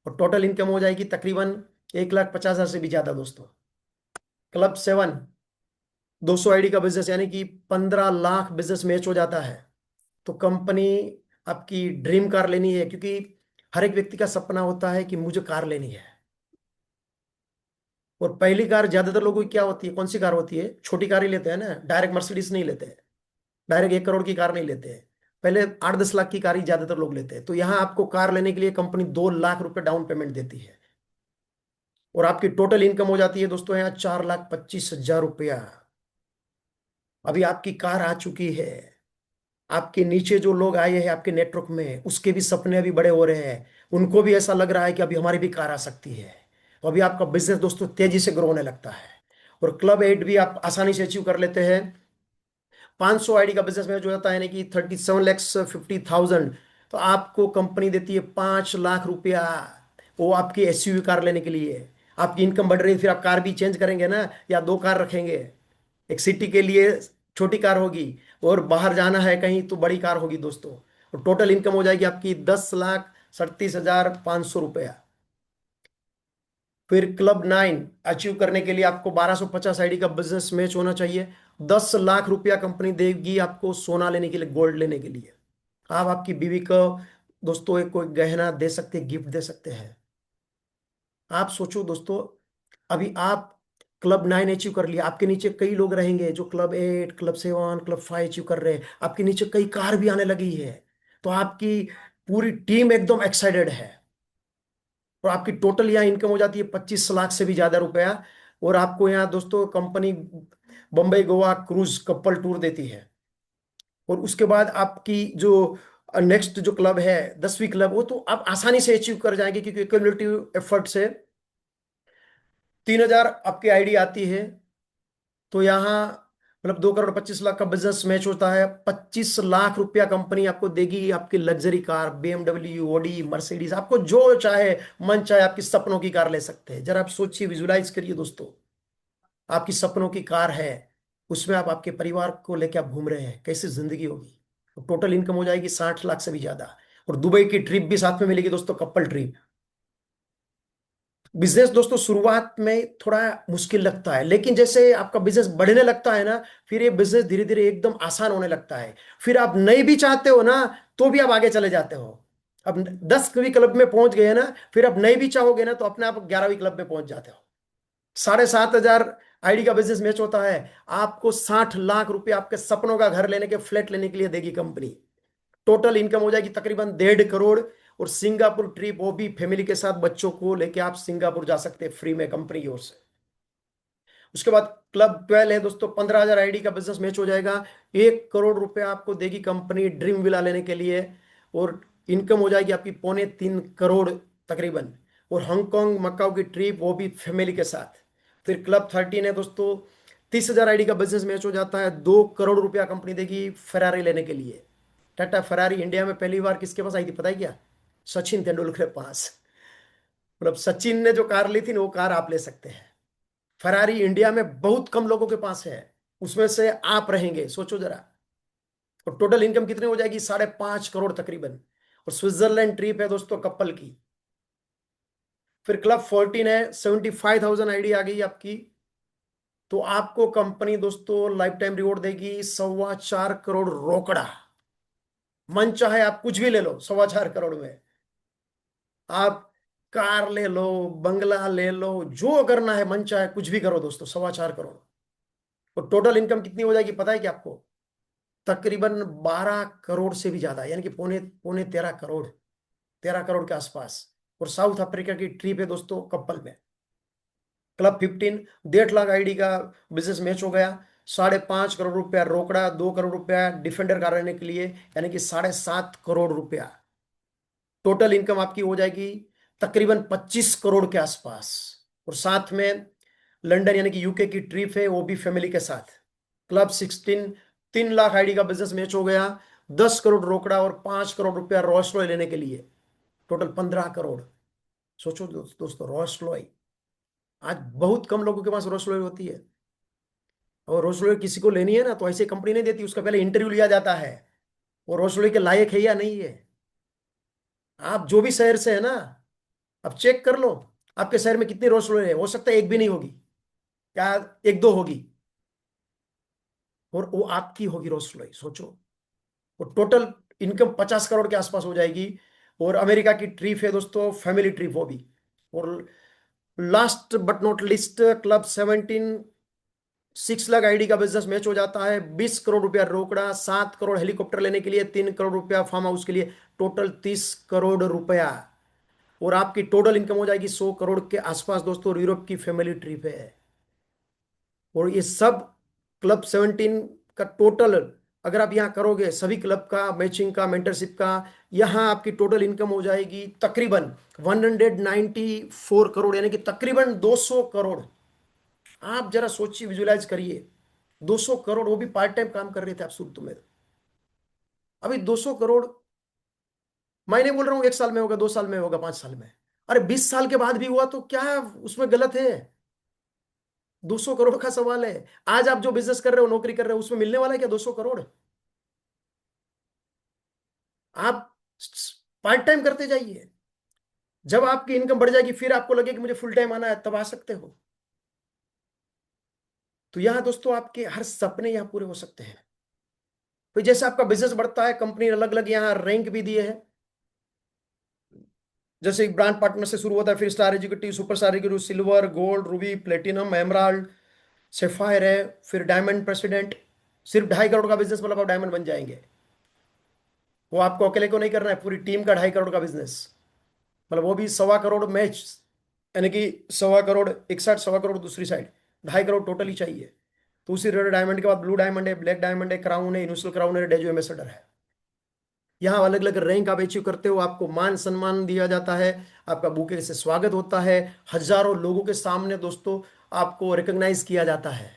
D: और टोटल इनकम हो जाएगी तकरीबन 1,50,000 से भी ज्यादा दोस्तों। क्लब 7, 200 आईडी का बिजनेस, यानी कि 15 लाख बिजनेस मैच हो जाता है। तो कंपनी आपकी ड्रीम कार लेनी है, क्योंकि हर एक व्यक्ति का सपना होता है कि मुझे कार लेनी है। और पहली कार ज्यादातर लोगों की क्या होती है, कौन सी कार होती है? छोटी कार ही लेते हैं ना, डायरेक्ट मर्सिडीज नहीं लेते हैं, डायरेक्ट 1 करोड़ की कार नहीं लेते हैं। पहले 8-10 लाख की कार ही ज्यादातर लोग लेते हैं। तो यहाँ आपको कार लेने के लिए कंपनी 2 लाख रुपए डाउन पेमेंट देती है, और आपकी टोटल इनकम हो जाती है दोस्तों यहाँ 4,25,000 रुपया। अभी आपकी कार आ चुकी है, आपके नीचे जो लोग आए हैं आपके नेटवर्क में, उसके भी सपने अभी बड़े हो रहे हैं, उनको भी ऐसा लग रहा है कि अभी हमारी भी कार आ सकती है। तो अभी आपका बिजनेस दोस्तों तेजी से ग्रो होने लगता है, और क्लब 8 भी आप आसानी से अचीव कर लेते हैं। 500 आईडी का बिजनेस में जो होता है, यानी कि 37,50,000, तो आपको कंपनी देती है 5 लाख रुपया, वो आपकी एसयूवी कार लेने के लिए। आपकी इनकम बढ़ रही है, फिर आप कार भी चेंज करेंगे ना, या 2 कार रखेंगे? एक सिटी के लिए छोटी कार होगी, और बाहर जाना है कहीं तो बड़ी कार होगी दोस्तों। और टोटल इनकम हो जाएगी आपकी 10,37,500 रुपया। फिर क्लब 9 अचीव करने के लिए आपको 1250 आईडी का बिजनेस मैच होना चाहिए। 10 लाख रुपया कंपनी देगी आपको सोना लेने के लिए, गोल्ड लेने के लिए। आप आपकी बीवी को दोस्तों एक कोई गहना दे सकते, गिफ्ट दे सकते हैं। आप सोचो दोस्तों, अभी आप क्लब 9 अचीव कर लिया, आपके नीचे कई लोग रहेंगे जो क्लब 8, क्लब 7, क्लब 5 अचीव कर रहे हैं, आपके नीचे कई कार भी आने लगी है। तो आपकी पूरी टीम एकदम एक्साइटेड है, और आपकी टोटल यहाँ इनकम हो जाती है 25 लाख से भी ज्यादा रुपया। और आपको यहाँ दोस्तों company Bombay Goa cruise couple tour देती है। और उसके बाद आपकी जो नेक्स्ट जो क्लब है 10वीं क्लब, वो तो आप आसानी से अचीव कर जाएंगे, क्योंकि क्यूमुलेटिव एफर्ट से 3,000 आपकी आईडी आती है। तो यहाँ मतलब 2 करोड़ 25 लाख का बिजनेस मैच होता है। 25 लाख रुपया कंपनी आपको देगी, आपकी luxury car, BMW, Audi, Mercedes, आपको जो चाहे मन चाहे आपकी सपनों की कार ले सकते हैं। जरा आप सोचिए, विजुलाइज करिए दोस्तों, आपकी सपनों की कार है, उसमें आप आपके परिवार को लेकर आप घूम रहे हैं, कैसी जिंदगी होगी। टोटल इनकम हो जाएगी 60 लाख से भी ज्यादा, और दुबई की ट्रिप भी साथ में मिलेगी दोस्तों, कपल ट्रिप। बिजनेस दोस्तों शुरुआत में थोड़ा मुश्किल लगता है, लेकिन जैसे आपका बिजनेस बढ़ने लगता है ना, फिर ये बिजनेस धीरे धीरे एकदम आसान होने लगता है। फिर आप नहीं भी चाहते हो ना, तो भी आप आगे चले जाते हो। अब 10वीं क्लब में पहुंच गए ना, फिर आप नहीं भी चाहोगे ना, तो अपने आप 11वीं क्लब में पहुंच जाते हो। 7,500 आईडी का बिजनेस मैच होता है। आपको 60 लाख रुपए आपके सपनों का घर लेने के, फ्लैट लेने के लिए देगी कंपनी। टोटल इनकम हो जाएगी तकरीबन 1.5 करोड़। और सिंगापुर ट्रिप, वो भी फैमिली के साथ, बच्चों को लेके आप सिंगापुर जा सकते हैं फ्री में कंपनी की ओर से। उसके बाद क्लब 12 है दोस्तों, 15,000 आईडी का बिजनेस मैच हो जाएगा। 1 करोड़ रुपया आपको देगी कंपनी ड्रीम विला लेने के लिए, और इनकम हो जाएगी आपकी 2.75 करोड़ तकरीबन। और हांगकांग मकाऊ की ट्रिप, वो भी फैमिली के साथ। फिर क्लब 13 है दोस्तों, 30,000 आईडी का बिजनेस मैच हो जाता है। 2 करोड़ रुपया कंपनी देगी फरारी लेने के लिए। टाटा फरारी इंडिया में पहली बार किसके पास आई थी पता है क्या? सचिन तेंदुलकर के पास। मतलब सचिन ने जो कार ली थी ना, वो कार आप ले सकते हैं। फरारी इंडिया में बहुत कम लोगों के पास है, उसमें से आप रहेंगे, सोचो जरा। और टोटल इनकम कितनी हो जाएगी? 5.5 करोड़ तकरीबन। और स्विट्जरलैंड ट्रिप है दोस्तों कपल की। फिर क्लब 14 है, 75,000 आईडी आ गई आपकी। तो आपको कंपनी दोस्तों लाइफ टाइम रिवॉर्ड देगी 4.25 करोड़ रोकड़ा। मन चाहे आप कुछ भी ले लो 4.25 करोड़ में। आप कार ले लो, बंगला ले लो, जो करना है मन चाहे कुछ भी करो दोस्तों, 4.25 करोड़। और टोटल इनकम कितनी हो जाएगी पता है क्या आपको? तकरीबन 12 करोड़ से भी ज्यादा, यानी कि पौने पौने 13 करोड़, 13 करोड़ के आसपास। और साउथ अफ्रीका की ट्रिप है दोस्तों कपल में। क्लब 15, 1.5 लाख आईडी का बिजनेस मैच हो गया। 5.5 करोड़ रुपया रोकड़ा, 2 करोड़ रुपया डिफेंडर कार लेने के लिए, यानी कि 7.5 करोड़ रुपया। टोटल इनकम आपकी हो जाएगी तकरीबन 25 करोड़ के आसपास। और साथ में लंदन यानी कि यूके की ट्रिप है, वो भी फैमिली के साथ। क्लब 16, 3 लाख आईडी का बिजनेस मैच हो गया। 10 करोड़ रोकड़ा और 5 करोड़ रुपया रोल्स रॉय लेने के लिए, टोटल 15 करोड़। सोचो दोस्तों, रोल्स रॉय आज बहुत कम लोगों के पास रोल्स रॉय होती है। और रोल्स रॉय किसी को लेनी है ना, तो ऐसे कंपनी नहीं देती, उसका पहले इंटरव्यू लिया जाता है, वो रोल्स रॉय के लायक है या नहीं है। आप जो भी शहर से है ना, अब चेक कर लो आपके शहर में कितनी रोल्स रॉय है। हो सकता है एक भी नहीं होगी, क्या एक दो होगी, और वो आपकी होगी रोल्स रॉय, सोचो। और टोटल इनकम 50 करोड़ के आसपास हो जाएगी। और अमेरिका की ट्रिप है दोस्तों, फैमिली ट्रिप वो भी। और last but not list, club 17 6 lakh ID का बिजनेस मैच हो जाता है। 20 करोड़ रुपया रोकड़ा, 7 करोड़ हेलीकॉप्टर लेने के लिए, 3 करोड़ रुपया फार्म हाउस के लिए, टोटल 30 करोड़ रुपया। और आपकी टोटल इनकम हो जाएगी 100 करोड़ के आसपास दोस्तों। और यूरोप की फैमिली ट्रिप है। और ये सब क्लब 17 का टोटल अगर आप यहाँ करोगे, सभी क्लब का, मैचिंग का, मेंटरशिप का, यहाँ आपकी टोटल इनकम हो जाएगी तकरीबन 194 करोड़, यानी कि तकरीबन 200 करोड़। आप जरा सोचिए, विजुलाइज करिए, 200 करोड़, वो भी पार्ट टाइम काम कर रहे थे आप शुरू में। अभी 200 करोड़, मैं नहीं बोल रहा हूँ 1 साल में होगा, 2 साल में होगा, 5 साल में। अरे 20 साल के बाद भी हुआ तो क्या उसमें गलत है? 200 करोड़ का सवाल है। आज आप जो बिजनेस कर रहे हो, नौकरी कर रहे हो, उसमें मिलने वाला है क्या 200 करोड़? आप पार्ट टाइम करते जाइए। जब आपकी इनकम बढ़ जाएगी, फिर आपको लगे कि मुझे फुल टाइम आना है, तब आ सकते हो। तो यहां दोस्तों आपके हर सपने यहां पूरे हो सकते हैं। तो जैसे आपका बिजनेस बढ़ता है, कंपनी अलग अलग यहाँ रैंक भी दिए हैं। जैसे एक ब्रांड पार्टनर से शुरू होता है, फिर star executive, super star executive, silver, gold, Ruby, platinum, emerald, sapphire है, फिर डायमंड प्रेसिडेंट। सिर्फ 2.5 करोड़ का बिजनेस मतलब आप डायमंड बन जाएंगे। वो आपको अकेले को नहीं करना है, पूरी टीम का 2.5 करोड़ का बिजनेस, मतलब वो भी 1.25 करोड़ मैच, यानी कि 1.25 करोड़ एक साइड, 1.25 करोड़ दूसरी साइड, 2.5 करोड़ टोटली चाहिए। तो उसी रेड डायमंड के बाद ब्लू डायमंड है, ब्लैक डायमंड है, क्राउन है, यूनिवर्सल क्राउन है, डेजो एम्बेसडर है। यहाँ अलग अलग रैंक आप अचीव करते हो, आपको मान सम्मान दिया जाता है, आपका बुके से स्वागत होता है, हजारों लोगों के सामने दोस्तों आपको रिकॉग्नाइज किया जाता है।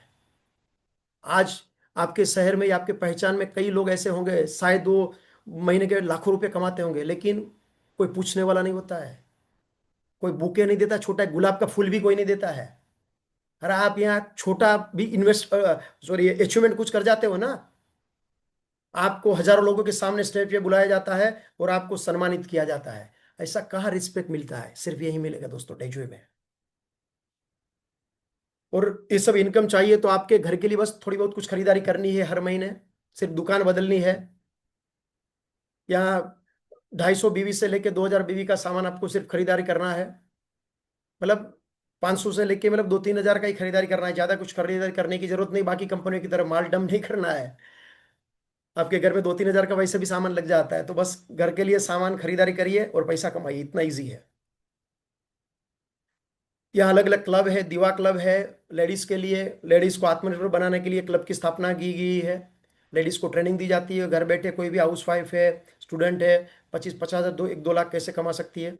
D: आज आपके शहर में या आपके पहचान में कई लोग ऐसे होंगे, शायद वो महीने के लाखों रुपए कमाते होंगे, लेकिन कोई पूछने वाला नहीं होता है, कोई बुके नहीं देता, छोटा गुलाब का फूल भी कोई नहीं देता है। अरे आप यहाँ छोटा भी इन्वेस्ट, सॉरी, अचीवमेंट कुछ कर जाते हो ना, आपको हजारों लोगों के सामने स्टेज पे बुलाया जाता है और आपको सम्मानित किया जाता है। ऐसा कहाँ रिस्पेक्ट मिलता है? सिर्फ यही मिलेगा दोस्तों डेजुए में। और ये सब इनकम चाहिए तो आपके घर के लिए बस थोड़ी बहुत कुछ खरीदारी करनी है हर महीने, सिर्फ दुकान बदलनी है। यहाँ 250 बीवी से लेके 2000 बीवी का सामान आपको सिर्फ खरीदारी करना है। मतलब 500 से लेके मतलब 2-3 हजार का ही खरीदारी करना है, ज्यादा कुछ खरीदारी करने की जरूरत नहीं। बाकी कंपनियों की तरह माल डम नहीं करना है। आपके घर में 2-3 हजार का वैसे भी सामान लग जाता है, तो बस घर के लिए सामान खरीदारी करिए और पैसा कमाइए, इतना इजी है। यहाँ अलग अलग क्लब है, दीवा क्लब है लेडीज के लिए, लेडीज को आत्मनिर्भर बनाने के लिए क्लब की स्थापना की गई है। लेडीज को ट्रेनिंग दी जाती है, घर बैठे कोई भी हाउस वाइफ है, स्टूडेंट है, 25-50 हजार, 1-2 लाख कैसे कमा सकती है।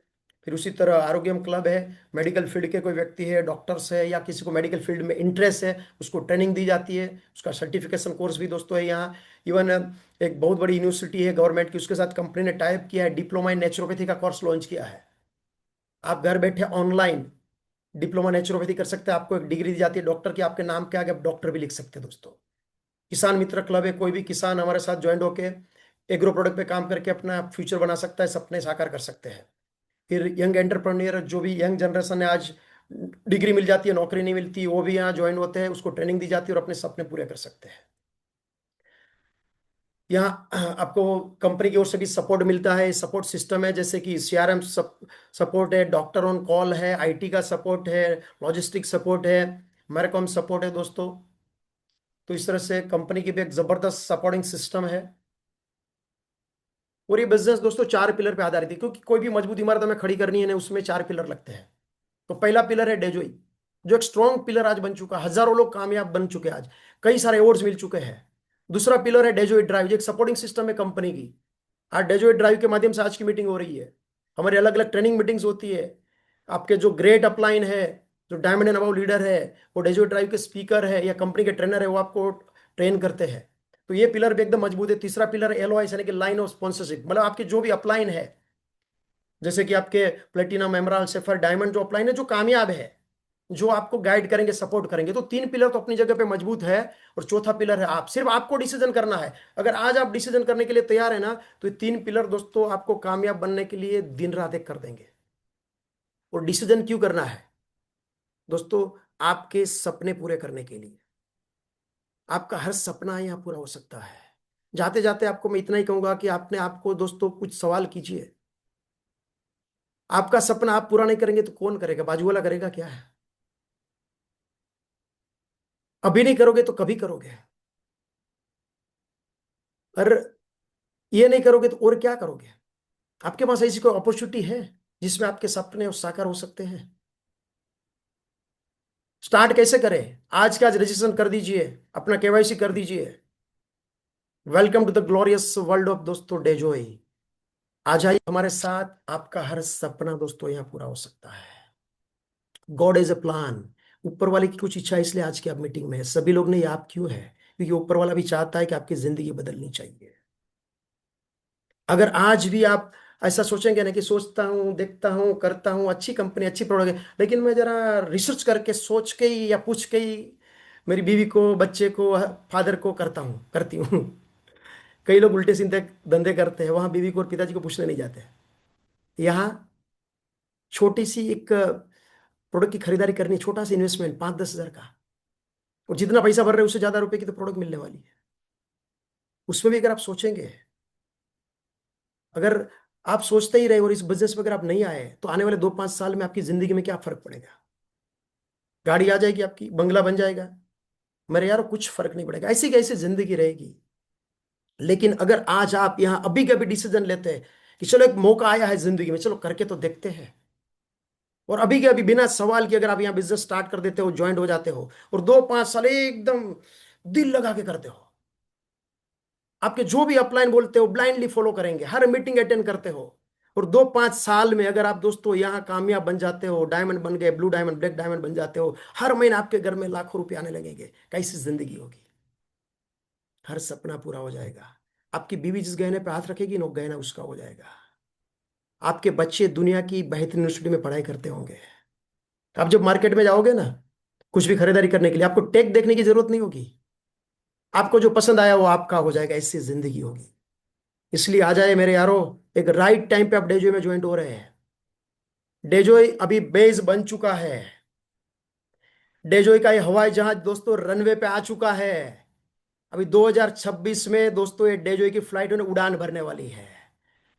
D: फिर उसी तरह आरोग्यम क्लब है, मेडिकल फील्ड के कोई व्यक्ति है, डॉक्टर्स है, या किसी को मेडिकल फील्ड में इंटरेस्ट है, उसको ट्रेनिंग दी जाती है। उसका सर्टिफिकेशन कोर्स भी दोस्तों है यहाँ। इवन एक बहुत बड़ी यूनिवर्सिटी है गवर्नमेंट की, उसके साथ कंपनी ने टाइप किया है, डिप्लोमा इन नेचुरोपैथी का कोर्स लॉन्च किया है। आप घर बैठे ऑनलाइन डिप्लोमा नेचुरोपैथी कर सकते हैं, आपको एक डिग्री दी जाती है डॉक्टर की, आपके नाम के आगे आप डॉक्टर भी लिख सकते हैं दोस्तों। किसान मित्र क्लब है, कोई भी किसान हमारे साथ ज्वाइन होके एग्रो प्रोडक्ट पे काम करके अपना फ्यूचर बना सकता है, सपने साकार कर सकते हैं। फिर यंग एंटरप्रेन्योर, जो भी यंग जनरेशन है, आज डिग्री मिल जाती है, नौकरी नहीं मिलती, वो भी यहाँ ज्वाइन होते हैं, उसको ट्रेनिंग दी जाती है और अपने सपने पूरे कर सकते हैं। यहाँ आपको कंपनी की ओर से भी सपोर्ट मिलता है, सपोर्ट सिस्टम है, जैसे कि सीआरएम सपोर्ट है, डॉक्टर ऑन कॉल है, आईटी का सपोर्ट है, लॉजिस्टिक सपोर्ट है, मैरिकॉम सपोर्ट है दोस्तों। तो इस तरह से कंपनी की भी एक जबरदस्त सपोर्टिंग सिस्टम है। और ये बिजनेस दोस्तों 4 पिलर पे आधारित है, क्योंकि कोई भी मजबूत इमारत हमें खड़ी करनी है ना, उसमें 4 पिलर लगते हैं। तो पहला पिलर है डेजोई, जो एक स्ट्रॉन्ग पिलर आज बन चुका है, हजारों लोग कामयाब बन चुके हैं, आज कई सारे अवार्ड्स मिल चुके हैं। दूसरा पिलर है डेजोई ड्राइव, जो एक सपोर्टिंग सिस्टम है कंपनी की। आज डेजोई ड्राइव के माध्यम से आज की मीटिंग हो रही है, हमारी अलग अलग ट्रेनिंग मीटिंग्स होती है। आपके जो ग्रेट अपलाइन है, जो डायमंड एंड अबव लीडर है, वो डेजोई ड्राइव के स्पीकर है या कंपनी के ट्रेनर है, वो आपको ट्रेन करते हैं। तो ये पिलर भी एकदम मजबूत है। तीसरा पिलर एलओआई, यानी कि लाइन ऑफ स्पॉन्सरशिप, मतलब आपके जो भी अपलाइन है, जैसे कि आपके प्लेटिनम, एमराल्ड, सेफर, डायमंड जो अपलाइन है, जो कामयाब है, जो आपको गाइड करेंगे, सपोर्ट करेंगे। तो 3 पिलर तो अपनी जगह पे मजबूत है। और चौथा पिलर है आप, सिर्फ आपको डिसीजन करना है। अगर आज आप डिसीजन करने के लिए तैयार है ना, तो ये 3 पिलर दोस्तों आपको कामयाब बनने के लिए दिन रात एक कर देंगे। और डिसीजन क्यों करना है दोस्तों? आपके सपने पूरे करने के लिए। आपका हर सपना यहां पूरा हो सकता है। जाते जाते आपको मैं इतना ही कहूंगा कि आपने आपको दोस्तों कुछ सवाल कीजिए। आपका सपना आप पूरा नहीं करेंगे तो कौन करेगा? बाजू वाला करेगा क्या है? अभी नहीं करोगे तो कभी करोगे? और ये नहीं करोगे तो और क्या करोगे? आपके पास ऐसी कोई अपॉर्चुनिटी है जिसमें आपके सपने और साकार हो सकते हैं? स्टार्ट कैसे करें? आज के आज रजिस्ट्रेशन कर दीजिए, अपना केवाईसी कर दीजिए। Welcome to the glorious world of दोस्तों डेजोई। आ जाइए हमारे साथ, आपका हर सपना दोस्तों यहाँ पूरा हो सकता है। God is a plan. ऊपर वाले की कुछ इच्छा है, इसलिए आज की आप मीटिंग में है। सभी लोग ने ये आप क्यों है? क्योंकि ऊपर वाला भी चाहता है कि आपकी जिंदगी बदलनी चाहिए। अगर आज भी आप ऐसा सोचेंगे ना कि सोचता हूँ, देखता हूँ, करता हूँ, अच्छी कंपनी, अच्छी प्रोडक्ट है, लेकिन मैं जरा रिसर्च करके, सोच के ही या पूछ के ही मेरी बीवी को, बच्चे को, फादर को करता हूँ, करती हूँ। कई लोग उल्टे सीधे धंधे करते हैं, वहां बीवी को और पिताजी को पूछने नहीं जाते। यहाँ छोटी सी एक प्रोडक्ट की खरीदारी करनी है, छोटा सा इन्वेस्टमेंट 5-10 हजार का, और जितना पैसा भर रहे हैं उससे ज्यादा रुपए की तो प्रोडक्ट मिलने वाली है। उसमें भी अगर आप सोचेंगे, अगर आप सोचते ही रहे और इस बिजनेस में अगर आप नहीं आए, तो आने वाले 2-5 साल में आपकी जिंदगी में क्या फर्क पड़ेगा? गाड़ी आ जाएगी आपकी, बंगला बन जाएगा, मेरे यार कुछ फर्क नहीं पड़ेगा, ऐसी कैसी जिंदगी रहेगी। लेकिन अगर आज आप यहाँ अभी के अभी डिसीजन लेते हैं कि चलो एक मौका आया है जिंदगी में, चलो करके तो देखते हैं, और अभी के अभी बिना सवाल के अगर आप यहाँ बिजनेस स्टार्ट कर देते हो, ज्वाइंट हो जाते हो, और 2-5 साल एकदम दिल लगा के करते हो, आपके जो भी अपलाइन बोलते हो ब्लाइंडली फॉलो करेंगे, हर मीटिंग अटेंड करते हो, और 2-5 साल में अगर आप दोस्तों यहाँ कामयाब बन जाते हो, डायमंड बन गए, ब्लू डायमंड, ब्लैक डायमंड बन जाते हो, हर महीने आपके घर में लाखों रुपए आने लगेंगे, कैसी जिंदगी होगी? हर सपना पूरा हो जाएगा। आपकी बीवी जिस गहने पे हाथ रखेगी ना, वो गहना उसका हो जाएगा। आपके बच्चे दुनिया की बेहतरीन यूनिवर्सिटी में पढ़ाई करते होंगे। आप जब मार्केट में जाओगे ना, कुछ भी खरीदारी करने के लिए, आपको टैग देखने की जरूरत नहीं होगी। आपको जो पसंद आया वो आपका हो जाएगा, ऐसी जिंदगी होगी। इसलिए आ जाए मेरे यारो, एक राइट टाइम पे आप डेजोई में ज्वाइन हो रहे हैं। डेजोई अभी बेस बन चुका है। डेजोई का ये हवाई जहाज दोस्तों रनवे पे आ चुका है। अभी 2026 में दोस्तों ये डेजोई की फ्लाइट उन्हें उड़ान भरने वाली है।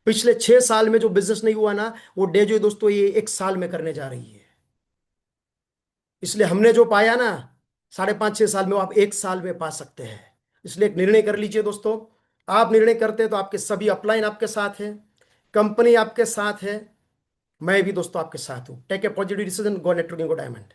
D: पिछले 6 साल में जो बिजनेस नहीं हुआ ना, वो डेजोई दोस्तों ये 1 साल में करने जा रही है। इसलिए हमने जो पाया ना 5.5-6 साल में, वो आप 1 साल में पा सकते हैं। इसलिए एक निर्णय कर लीजिए दोस्तों। आप निर्णय करते हैं तो आपके सभी अपलाइन आपके साथ है, कंपनी आपके साथ है, मैं भी दोस्तों आपके साथ हूं। Take a positive decision, go networking, go diamond.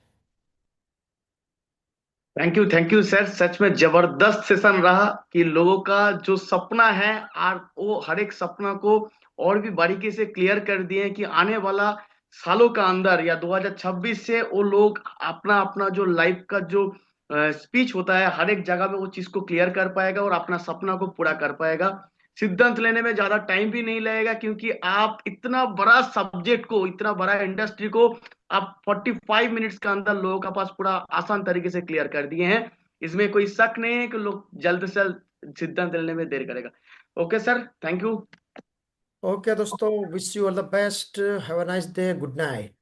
A: Thank you sir, सच में जबरदस्त सेशन रहा कि लोगों का जो सपना है और वो हर एक सपना को और भी बारीकी से क्लियर कर दिए कि आने वाला सालों का अंदर या 2026 से वो लोग अपना अपना जो लाइफ का जो स्पीच होता है हर एक जगह में वो चीज को क्लियर कर पाएगा और अपना सपना को पूरा कर पाएगा। सिद्धांत लेने में ज्यादा टाइम भी नहीं लगेगा क्योंकि आप इतना बड़ा सब्जेक्ट को, इतना बड़ा इंडस्ट्री को आप 45 मिनट्स के अंदर लोगों के पास पूरा आसान तरीके से क्लियर कर दिए हैं। इसमें कोई शक नहीं है कि लोग जल्द से जल्द सिद्धांत लेने में देर करेगा। Okay sir, thank you.
D: Okay दोस्तों, wish you all the best, have a nice day, good night.